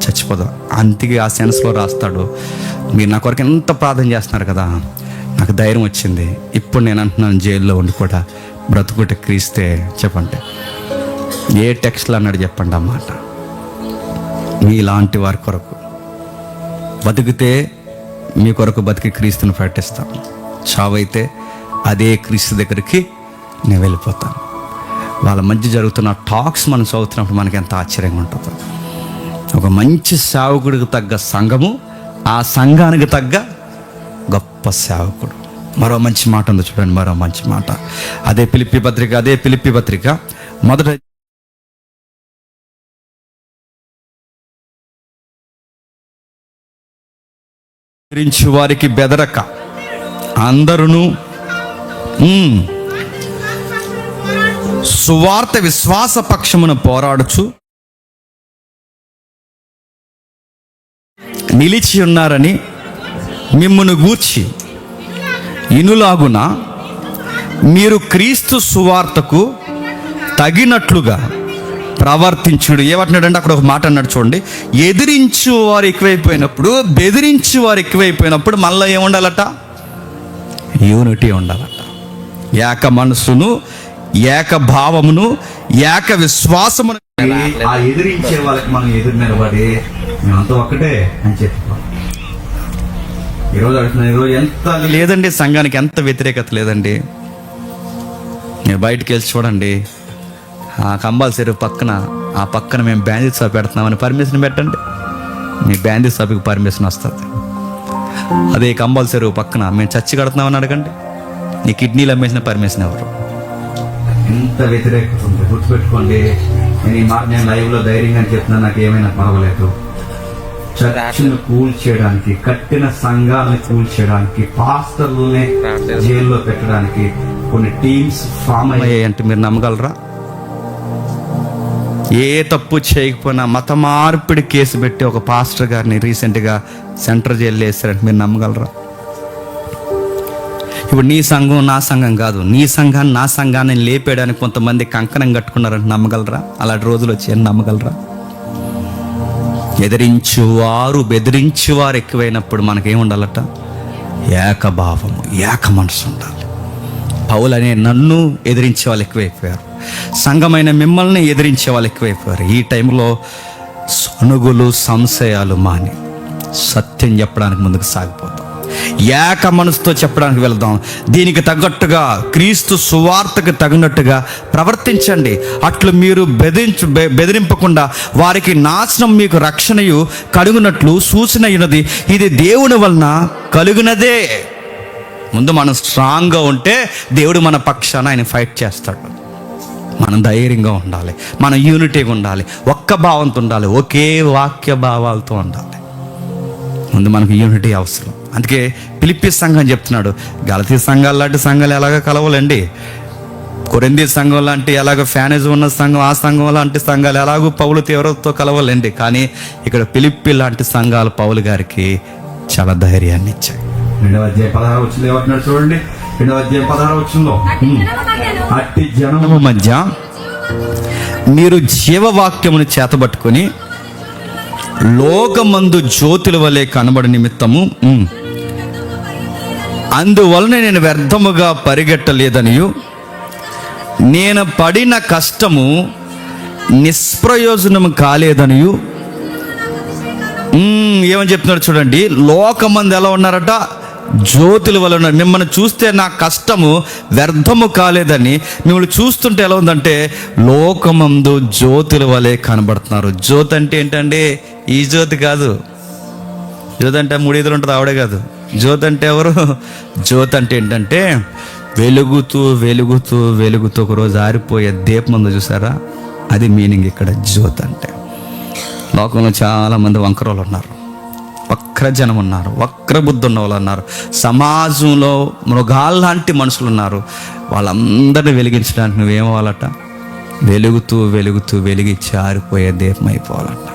చచ్చిపోదాం. అంతికి ఆ సెన్స్లో రాస్తాడు, మీరు నా కొరకు ఎంత ప్రార్థన చేస్తున్నారు కదా, నాకు ధైర్యం వచ్చింది. ఇప్పుడు నేను అంటున్నాను, జైల్లో ఉండి కూడా బ్రతుకుట క్రీస్తే. చెప్పండి, ఏ టెక్స్ట్లో అన్నాడు చెప్పండి ఆ మాట? మీలాంటి వారి కొరకు బతికితే మీ కొరకు బతికి క్రీస్తుని ప్రకటిస్తాను, చావైతే అదే క్రీస్తు దగ్గరికి నేను వెళ్ళిపోతాను. వాళ్ళ మధ్య జరుగుతున్న టాక్స్ మనం చదువుతున్నప్పుడు మనకి ఎంత ఆశ్చర్యంగా ఉంటుందో. ఒక మంచి సేవకుడికి తగ్గ సంఘము, ఆ సంఘానికి తగ్గ గొప్ప సేవకుడు. మరో మంచి మాట ఉంది చూడండి, మరో మంచి మాట. అదే ఫిలిప్పీ పత్రిక మొదట వారికి బెదరక అందరూ సువార్త విశ్వాస పక్షమున పోరాడుచు నిలిచి ఉన్నారని మిమ్మును గూర్చి ఇనులాగున మీరు క్రీస్తు సువార్తకు తగినట్లుగా ప్రవర్తించుడు. ఏమంటున్నాడంటే అక్కడ ఒక మాట అన్నాడు చూడండి, ఎదిరించు వారు ఎక్కువైపోయినప్పుడు, బెదిరించు వారు ఎక్కువైపోయినప్పుడు మళ్ళీ ఏముండాలట? యూనిటీ ఉండాలట. ఏక మనసును, ఏక భావమును, ఏక విశ్వాసమును. ఆ ఎదిరించే వాళ్ళకి మనం ఎదురు నిలబడి మేమంతా ఒక్కటే అని చెప్పుకోవాలి. ఈరోజు అడుగుతున్నాను, ఈరోజు ఎంత లేదండి, సంఘానికి ఎంత వ్యతిరేకత లేదండి. మీరు బయటకు వెళ్ళి చూడండి, ఆ కంపల్సరీ ఆ పక్కన మేము బ్యాండేజ్ షాప్ పెడుతున్నామని పర్మిషన్ పెట్టండి, మీ బ్యాండేజ్ షాప్కి పర్మిషన్ వస్తుంది. అదే కంపల్సరీ పక్కన మేము చర్చి కడుతున్నామని అడగండి, నీ కిడ్నీలు అమ్మేసిన పర్మిషన్ ఎవరు? ఎంత వ్యతిరేకత ఉంది. గుర్తుపెట్టుకోండి, నేను ఈ మాట నేను లైవ్లో ధైర్యంగా చెప్తున్నా, నాకు ఏమైనా పర్వాలేదు. చర్చిని కూల్చేయడానికి, కట్టిన సంఘాలను కూల్చేయడానికి, పాస్టర్లనే జైల్లో పెట్టడానికి కొన్ని టీమ్స్ ఫామ్ అయ్యాయంటే మీరు నమ్మగలరా? ఏ తప్పు చేయకపోయినా మత మార్పిడి కేసు పెట్టి ఒక పాస్టర్ గారిని రీసెంట్గా సెంట్రల్ జైల్లో వేస్తారంటే మీరు నమ్మగలరా? ఇప్పుడు నీ సంఘం నా సంఘం కాదు, నీ సంఘాన్ని నా సంఘాన్ని లేపేయడానికి కొంతమంది కంకణం కట్టుకున్నారంటే నమ్మగలరా? అలాంటి రోజులు వచ్చాయని నమ్మగలరా? బెదిరించువారు ఎక్కువైనప్పుడు మనకేముండాలట? ఏకభావము, ఏక మనసు ఉండాలి. పౌలు అనే నన్ను ఎదిరించే వాళ్ళు ఎక్కువైపోయారు, సంఘమైన మిమ్మల్ని ఎదిరించే వాళ్ళు ఎక్కువైపోయారు. ఈ టైంలో సనుగులు, సంశయాలు మాని సత్యం చెప్పడానికి ముందుకు సాగిపోతాం. ఏక మనసుతో చెప్పడానికి వెళ్దాం. దీనికి తగ్గట్టుగా, క్రీస్తు సువార్తకు తగినట్టుగా ప్రవర్తించండి. అట్లు మీరు బెదిరింపకుండా వారికి నాశనం మీకు రక్షణయు కలుగునట్లు సూచనయున్నది. ఇది దేవుని వలన కలుగునదే. ముందు మనం స్ట్రాంగ్గా ఉంటే దేవుడు మన పక్షాన ఆయన ఫైట్ చేస్తాడు. మనం ధైర్యంగా ఉండాలి, మనం యూనిటీగా ఉండాలి, ఒక్క భావంతో ఉండాలి, ఒకే వాక్య భావాలతో ఉండాలి. ముందు మనకు యూనిటీ అవసరం. అందుకే ఫిలిప్పీ సంఘం చెప్తున్నాడు, గలతీ సంఘాలు లాంటి సంఘాలు ఎలాగ కలవాలండి, కొరింథీ సంఘం లాంటి ఎలాగ ఫ్యానేజ్ ఉన్న సంఘం, ఆ సంఘం లాంటి సంఘాలు ఎలాగో పౌలు తీవ్రతతో కలవాలండి. కానీ ఇక్కడ ఫిలిప్పీ లాంటి సంఘాలు పౌలు గారికి చాలా ధైర్యాన్ని ఇచ్చాయి. 2వ అధ్యాయం 16వ వచనంలో ఏమంటున్నాడు చూడండి. 2వ అధ్యాయం 16వ వచనంలో, అట్టి జనము మధ్య మీరు జీవవాక్యమును చేతబట్టుకొని లోకమందు జ్యోతుల వలె కనబడి నిమిత్తము అందువలన నేను వ్యర్థముగా పరిగెట్టలేదనియు, నేను పడిన కష్టము నిష్ప్రయోజనము కాలేదనియు. ఏమని చెప్తున్నాడు చూడండి. లోకమంది ఎలా ఉన్నారట? జ్యోతుల వల్ల ఉన్నారు. మిమ్మల్ని చూస్తే నా కష్టము వ్యర్థము కాలేదని, మిమ్మల్ని చూస్తుంటే ఎలా ఉందంటే లోకమందు జ్యోతుల వలె కనబడుతున్నారు. జ్యోతి అంటే ఏంటండి? ఈ జ్యోతి కాదు. జ్యోతి అంటే 3 ఈదులు ఉంటుంది, ఆవిడే కాదు. జ్యోతి అంటే ఎవరు? జ్యోతి అంటే ఏంటంటే వెలుగుతూ వెలుగుతూ వెలుగుతూ ఒకరోజు ఆరిపోయే దీపం ఉందో చూసారా? అది మీనింగ్ ఇక్కడ జ్యోతి అంటే. లోకంలో చాలామంది వంకరోళ్ళు ఉన్నారు, వక్ర జనం ఉన్నారు, వక్ర బుద్ధి ఉన్న వాళ్ళు ఉన్నారు, సమాజంలో మృగాల్లాంటి మనుషులు ఉన్నారు. వాళ్ళందరినీ వెలిగించడానికి నువ్వేమవ్వాలట? వెలుగుతూ వెలుగుతూ వెలిగించి ఆరిపోయే దీపం అయిపోవాలట.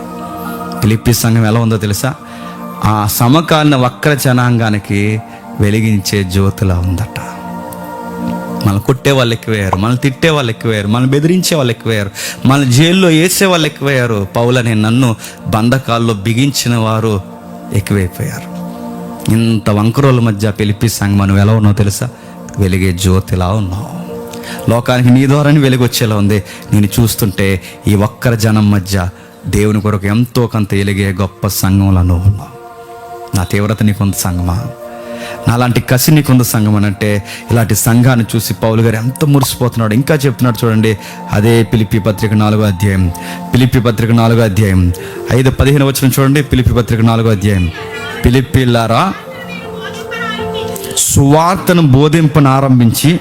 ఫిలిప్పీ సంఘం ఎలా ఉందో తెలుసా? ఆ సమకాలీన వక్ర జనాంగానికి వెలిగించే జ్యోతిలా ఉందట. మనం కొట్టే వాళ్ళు ఎక్కువయ్యారు, మనం తిట్టే వాళ్ళు ఎక్కువయ్యారు, మనం బెదిరించే వాళ్ళు ఎక్కువయ్యారు, మన జైల్లో వేసే వాళ్ళు ఎక్కువయ్యారు. పౌలని నన్ను బంధకాల్లో బిగించిన వారు ఎక్కువైపోయారు. ఇంత వంకరోళ్ళ మధ్య ఫిలిప్పీ సంఘం మనం ఎలా ఉన్నావు తెలుసా? వెలిగే జ్యోతిలా ఉన్నావు. లోకానికి నీ ద్వారానే వెలుగు వచ్చేలా ఉంది. నేను చూస్తుంటే ఈ ఒక్కర జనం మధ్య దేవుని కొరకు ఎంతో కొంత వెలిగే గొప్ప సంఘంలో నువ్వు ఉన్నావు. నా తీవ్రత నీకుంద సంఘమా? నాలాంటి కసి నీకుంద సంఘం అని అంటే, ఇలాంటి సంఘాన్ని చూసి పౌలు గారు ఎంత మురిసిపోతున్నాడు. ఇంకా చెప్తున్నాడు చూడండి, అదే ఫిలిప్పీ పత్రిక 4వ అధ్యాయం, ఫిలిప్పీ పత్రిక 4వ అధ్యాయం 5:15 వచనం చూడండి. ఫిలిప్పీ పత్రిక 4వ అధ్యాయం. ఫిలిప్పీలారా, సువార్తను బోధింపనారంభించి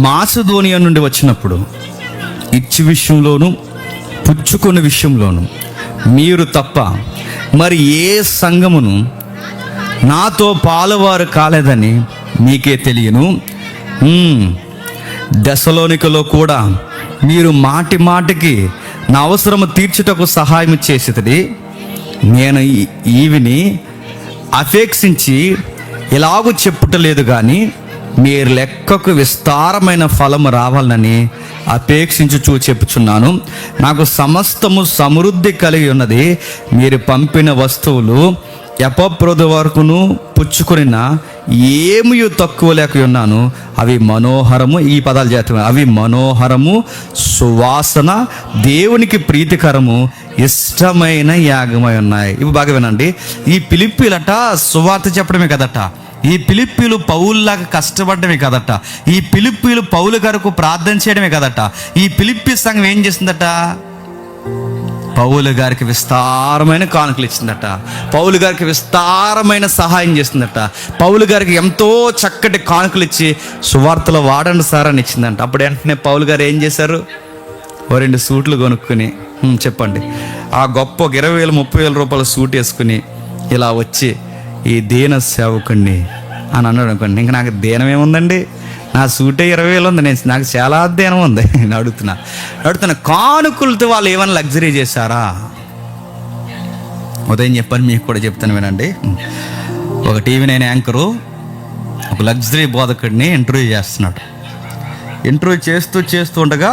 మాసిదోనియా నుండి వచ్చినప్పుడు ఇచ్చి విషయంలోను పుచ్చుకున్న విషయంలోను మీరు తప్ప మరి ఏ సంఘమును నాతో పాలువారు కాలేదని మీకే తెలియను. దెసలోనికలో కూడా మీరు మాటి మాటికి నా అవసరము తీర్చుటకు సహాయం చేసేది. నేను ఈవిని అపేక్షించి ఇలాగూ చెప్పుటలేదు, కానీ మీరు లెక్కకు విస్తారమైన ఫలము రావాలని అపేక్షించుచూ చెప్పుచున్నాను. నాకు సమస్తము సమృద్ధి కలిగి ఉన్నది. మీరు పంపిన వస్తువులు ఎపప్రోదు వరకును పుచ్చుకొనిన ఏమీ తక్కువ లేక ఉన్నాను, అవి మనోహరము, ఈ పదాలు చేస్తున్నాను, అవి మనోహరము, సువాసన, దేవునికి ప్రీతికరము, ఇష్టమైన యాగమై ఉన్నాయి. ఇవి బాగా వినండి. ఈ ఫిలిప్పీలట సువార్త చెప్పడమే కదట, ఈ ఫిలిప్పీలు పౌలులాగా కష్టపడమే కదట, ఈ ఫిలిప్పీలు పౌలు గారికి ప్రార్థన చేయడమే కదట, ఈ ఫిలిప్పీ సంఘం ఏం చేసిందట, పౌలు గారికి విస్తారమైన కానుకలు ఇచ్చిందట, పౌలు గారికి విస్తారమైన సహాయం చేసిందట, పౌలు గారికి ఎంతో చక్కటి కానుకలు ఇచ్చి సువార్తలో వాడండి సార్ అని ఇచ్చిందంట. అప్పుడు వెంటనే పౌలు గారు ఏం చేశారు, ఓ 2 సూట్లు కొనుక్కుని, చెప్పండి, ఆ గొప్ప 20,000 30,000 రూపాయల సూట్ వేసుకుని ఇలా వచ్చి ఈ దీన సేవకుణ్ణి అని అన్నాడు అనుకోండి. ఇంకా నాకు దీనం ఏముందండి, నా సూటే 20,000 ఉంది, నాకు చాలా దీనం ఉంది. నేను అడుగుతున్నా కానుకలతో వాళ్ళు ఏమైనా లగ్జరీ చేశారా? ఉదయం చెప్పని మీకు కూడా చెప్తాను వినండి. ఒక TV9 యాంకరు ఒక లగ్జరీ బోధకుడిని ఇంటర్వ్యూ చేస్తున్నాడు. ఇంటర్వ్యూ చేస్తూ ఉండగా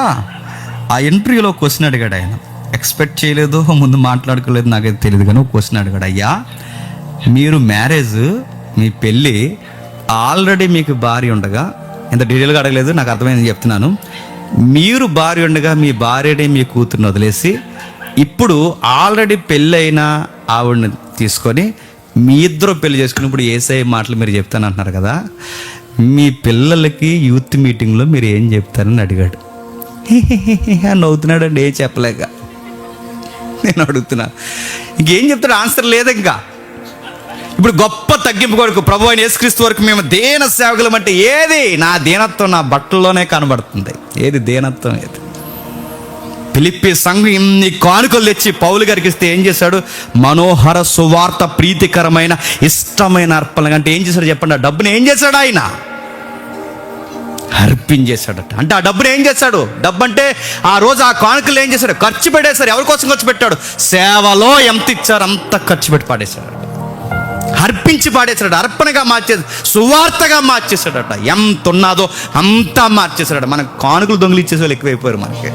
ఆ ఇంటర్వ్యూలో క్వశ్చన్ అడిగాడు. ఆయన ఎక్స్పెక్ట్ చేయలేదు, ముందు మాట్లాడుకోలేదు, నాకైతే తెలియదు, కానీ ఒక క్వశ్చన్ అడిగాడు. అయ్యా, మీరు మ్యారేజ్, మీ పెళ్ళి ఆల్రెడీ మీకు భార్య ఉండగా, ఇంత డీటెయిల్గా అడగలేదు, నాకు అర్థమైంది చెప్తున్నాను, మీరు భార్య ఉండగా మీ భార్యని మీ కూతుర్ని వదిలేసి ఇప్పుడు ఆల్రెడీ పెళ్ళైన ఆవిడని తీసుకొని మీ ఇద్దరు పెళ్లి చేసుకుని ఇప్పుడు యేసయ్య మాటలు మీరు చెప్తాను అంటున్నారు కదా, మీ పిల్లలకి యూత్ మీటింగ్లో మీరు ఏం చెప్తారని అడిగాడు. నవ్వుతున్నాడు అండి, ఏం చెప్పలేక. నేను అడుగుతున్నా, ఇంకేం చెప్తాడు, ఆన్సర్ లేదు ఇంకా. ఇప్పుడు గొప్ప తగ్గింపు కొరకు ప్రభు అయిన యేసుక్రీస్తు వరకు మేము దీన సేవకులం అంటే ఏది? నా దీనత్వం నా బట్టల్లోనే కనబడుతుంది. ఏది దీనత్వం? ఏది? ఫిలిప్పీ సంఘం ఇన్ని కానుకలు తెచ్చి పౌలు గారికి ఇస్తే ఏం చేశాడు? మనోహర, సువార్త, ప్రీతికరమైన, ఇష్టమైన అర్పణ అంటే ఏం చేశాడు చెప్పండి? ఆ డబ్బుని ఏం చేశాడు? ఆయన అర్పించేశాడట. అంటే ఆ డబ్బుని ఏం చేశాడు? డబ్బు అంటే ఆ రోజు ఆ కానుకలు ఏం చేశాడు? ఖర్చు పెట్టేశాడు. ఎవరి కోసం ఖర్చు పెట్టాడు? సేవలో ఎంత ఇచ్చారు అంత ఖర్చు పెట్టి పాడేశాడు, అర్పించి పాడేశాడు, అర్పణగా మార్చేసి సువార్తగా మార్చేశాడట. ఎంత ఉన్నాదో అంతా మార్చేశాడట. మనకు కానుకలు దొంగలు ఇచ్చేసే వాళ్ళు ఎక్కువైపోయారు మనకి.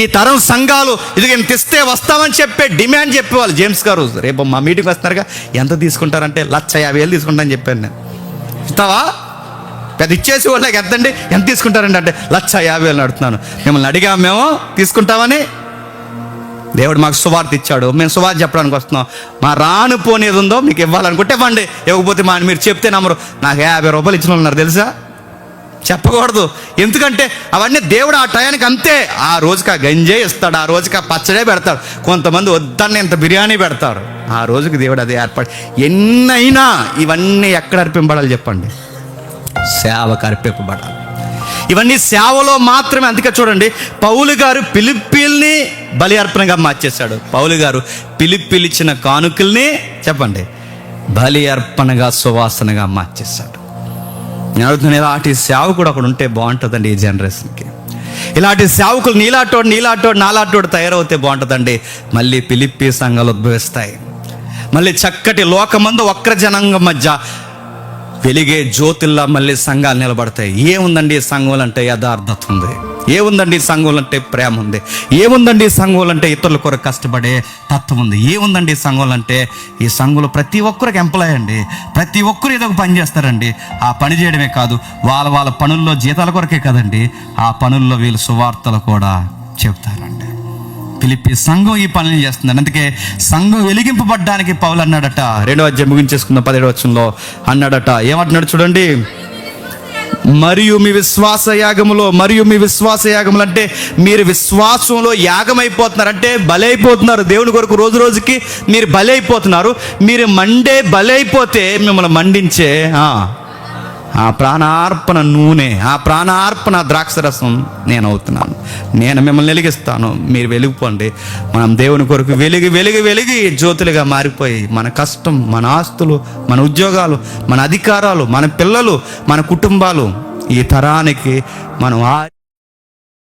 ఈ తరం సంఘాలు ఇది ఎంత ఇస్తే వస్తామని చెప్పే డిమాండ్ చెప్పేవాళ్ళు. జేమ్స్ గారు రేపు మా మీటింగ్ వస్తున్నారుగా, ఎంత తీసుకుంటారంటే 150,000 తీసుకుంటానని చెప్పాను నేను. ఇస్తావా? పెద్ద ఇచ్చేసి వాళ్ళకి ఎంతండి, ఎంత తీసుకుంటారండి అంటే 150,000 అడుగుతున్నాను. మిమ్మల్ని అడిగాము, మేము తీసుకుంటామని. దేవుడు మాకు సువార్త ఇచ్చాడు, మేము సువార్త చెప్పడానికి వస్తున్నాం. మా రాను పోనేది ఉందో మీకు ఇవ్వాలనుకుంటే ఇవ్వండి, ఇవ్వకపోతే మీరు చెప్తే నమ్మరు. నాకు 50 రూపాయలు ఇచ్చిన ఉన్నారు తెలుసా? చెప్పకూడదు. ఎందుకంటే అవన్నీ దేవుడు ఆ టయానికి అంతే. ఆ రోజుకి ఆ గంజే ఇస్తాడు, ఆ రోజుకి ఆ పచ్చడే పెడతాడు. కొంతమంది వద్దన్న ఇంత బిర్యానీ పెడతారు. ఆ రోజుకి దేవుడు అదే ఏర్పాటు. ఎన్నైనా ఇవన్నీ ఎక్కడ అర్పింపబడాలి చెప్పండి? సేవకు అర్పింపబడాలి. ఇవన్నీ సేవలో మాత్రమే. అందుకే చూడండి, పౌలు గారు ఫిలిప్పీల్ని బలి అర్పణగా మార్చేశాడు. పౌలు గారు ఫిలిప్పీలు ఇచ్చిన కానుకల్ని చెప్పండి బలి అర్పణగా, సువాసనగా మార్చేశాడు. నేను అడుగుతున్నాను, ఇలాంటి సేవకుడు అక్కడ ఉంటే బాగుంటుందండి ఈ జనరేషన్కి. ఇలాంటి సేవకులు నీలాటోడు నాలాటోడు తయారవుతే బాగుంటుందండి. మళ్ళీ ఫిలిప్పీ సంఘాలు ఉద్భవిస్తాయి. మళ్ళీ చక్కటి లోకమందు వక్ర జనాంగం మధ్య వెలిగే జ్యోతిల్లా మళ్ళీ సంఘాలు నిలబడతాయి. ఏముందండి ఈ సంఘం అంటే? యథార్థత ఉంది. ఏముందండి ఈ సంఘం అంటే? ప్రేమ ఉంది. ఏముందండి ఈ సంఘం అంటే? ఇతరుల కొరకు కష్టపడే తత్వం ఉంది. ఏముందండి ఈ సంఘం అంటే? ఈ సంఘంలో ప్రతి ఒక్కరికి ఎంప్లాయ్ అండి, ప్రతి ఒక్కరు ఏదో ఒక పని చేస్తారండి. ఆ పని చేయడమే కాదు, వాళ్ళ పనుల్లో జీతాల కొరకే కదండి, ఆ పనుల్లో వీళ్ళు సువార్తలు కూడా చెప్తారండి. ఫిలిప్పీ సంఘం ఈ పనులు చేస్తుందండి. అందుకే సంఘం వెలిగింపబడ్డానికి పౌలు అన్నాడట, 2వ అధ్యాయం ముగించేసుకుందాం, 17వ వచనంలో అన్నాడట. ఏమంటున్నాడు చూడండి, మరియు మీ విశ్వాస యాగములు అంటే మీరు విశ్వాసంలో యాగమైపోతున్నారు, అంటే బలైపోతున్నారు. దేవుని కొరకు రోజు రోజుకి మీరు బలైపోతున్నారు. మీరు మండే బలైపోతే మిమ్మల్ని మండించే ఆ ప్రాణార్పణ నూనె, ఆ ప్రాణార్పణ ద్రాక్షరసం నేను అవుతున్నాను. నేను మిమ్మల్ని వెలిగిస్తాను, మీరు వెలిగిపోండి. మనం దేవుని కొరకు వెలిగి జ్యోతులుగా మారిపోయి మన కష్టం, మన ఆస్తులు, మన ఉద్యోగాలు, మన అధికారాలు, మన పిల్లలు, మన కుటుంబాలు, ఈ తరానికి మనం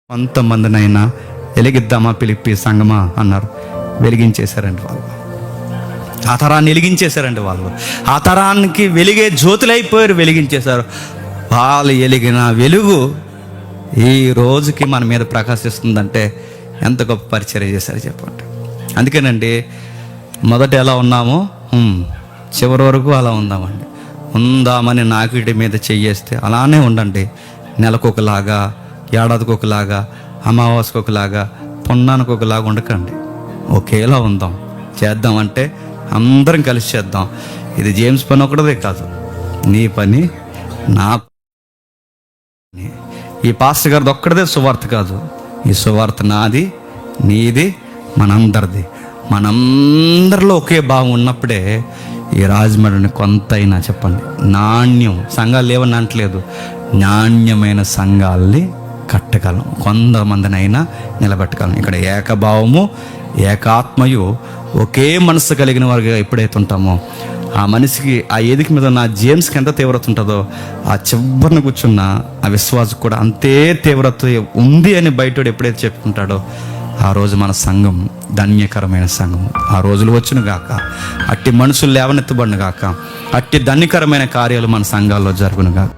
కొంతమందినైనా వెలిగిద్దామా? ఫిలిప్పీ సంఘమా అన్నారు. వెలిగించేశారండి వాళ్ళు. ఆ తరాన్ని వెలిగించేశారండి వాళ్ళు. ఆ తరానికి వెలిగే జ్యోతులైపోయారు, వెలిగించేశారు. వాళ్ళు వెలిగిన వెలుగు ఈ రోజుకి మన మీద ప్రకాశిస్తుందంటే ఎంత గొప్ప పరిచర్య చేశారు చెప్పండి. అందుకేనండి మొదట ఎలా ఉన్నామో చివరి వరకు అలా ఉందామండి. ఉందామని నాకిటి మీద చెయ్యేస్తే అలానే ఉండండి. నెలకొకలాగా, ఏడాదికి ఒకలాగా, అమావాస్యకు ఒకలాగా, పొన్నానికి ఒకలాగా ఉండకండి. ఒకేలా ఉందాం. చేద్దామంటే అందరం కలిసి చేద్దాం. ఇది జేమ్స్ పని ఒకటిదే కాదు, నీ పని, నా పని. ఈ పాస్టర్ గారిది ఒక్కడిదే సువార్త కాదు. ఈ సువార్త నాది, నీది, మనందరిది. మనందరిలో ఒకే భావం ఉన్నప్పుడే ఈ రాజమండ్రిని కొంతైనా చెప్పండి నాణ్యం, సంఘాలు లేవని అంటలేదు, నాణ్యమైన సంఘాల్ని కట్టగలం, కొంతమందినైనా నిలబెట్టగలం. ఇక్కడ ఏకభావము, ఏకాత్మయు, ఒకే మనసు కలిగిన వారిగా ఎప్పుడైతే ఉంటామో ఆ మనిషికి, ఆ ఎదిక మీద ఉన్న జేమ్స్కి ఎంత తీవ్రత ఉంటుందో ఆ చివరిని కూర్చున్న ఆ విశ్వాసం కూడా అంతే తీవ్రత ఉంది అని బయటోడు ఎప్పుడైతే చెప్పుకుంటాడో ఆ రోజు మన సంఘం ధన్యకరమైన సంఘము. ఆ రోజులు వచ్చును గాక, అట్టి మనుషులు లేవనెత్తబడిన గాక, అట్టి ధన్యకరమైన కార్యాలు మన సంఘాల్లో జరుగును గాక.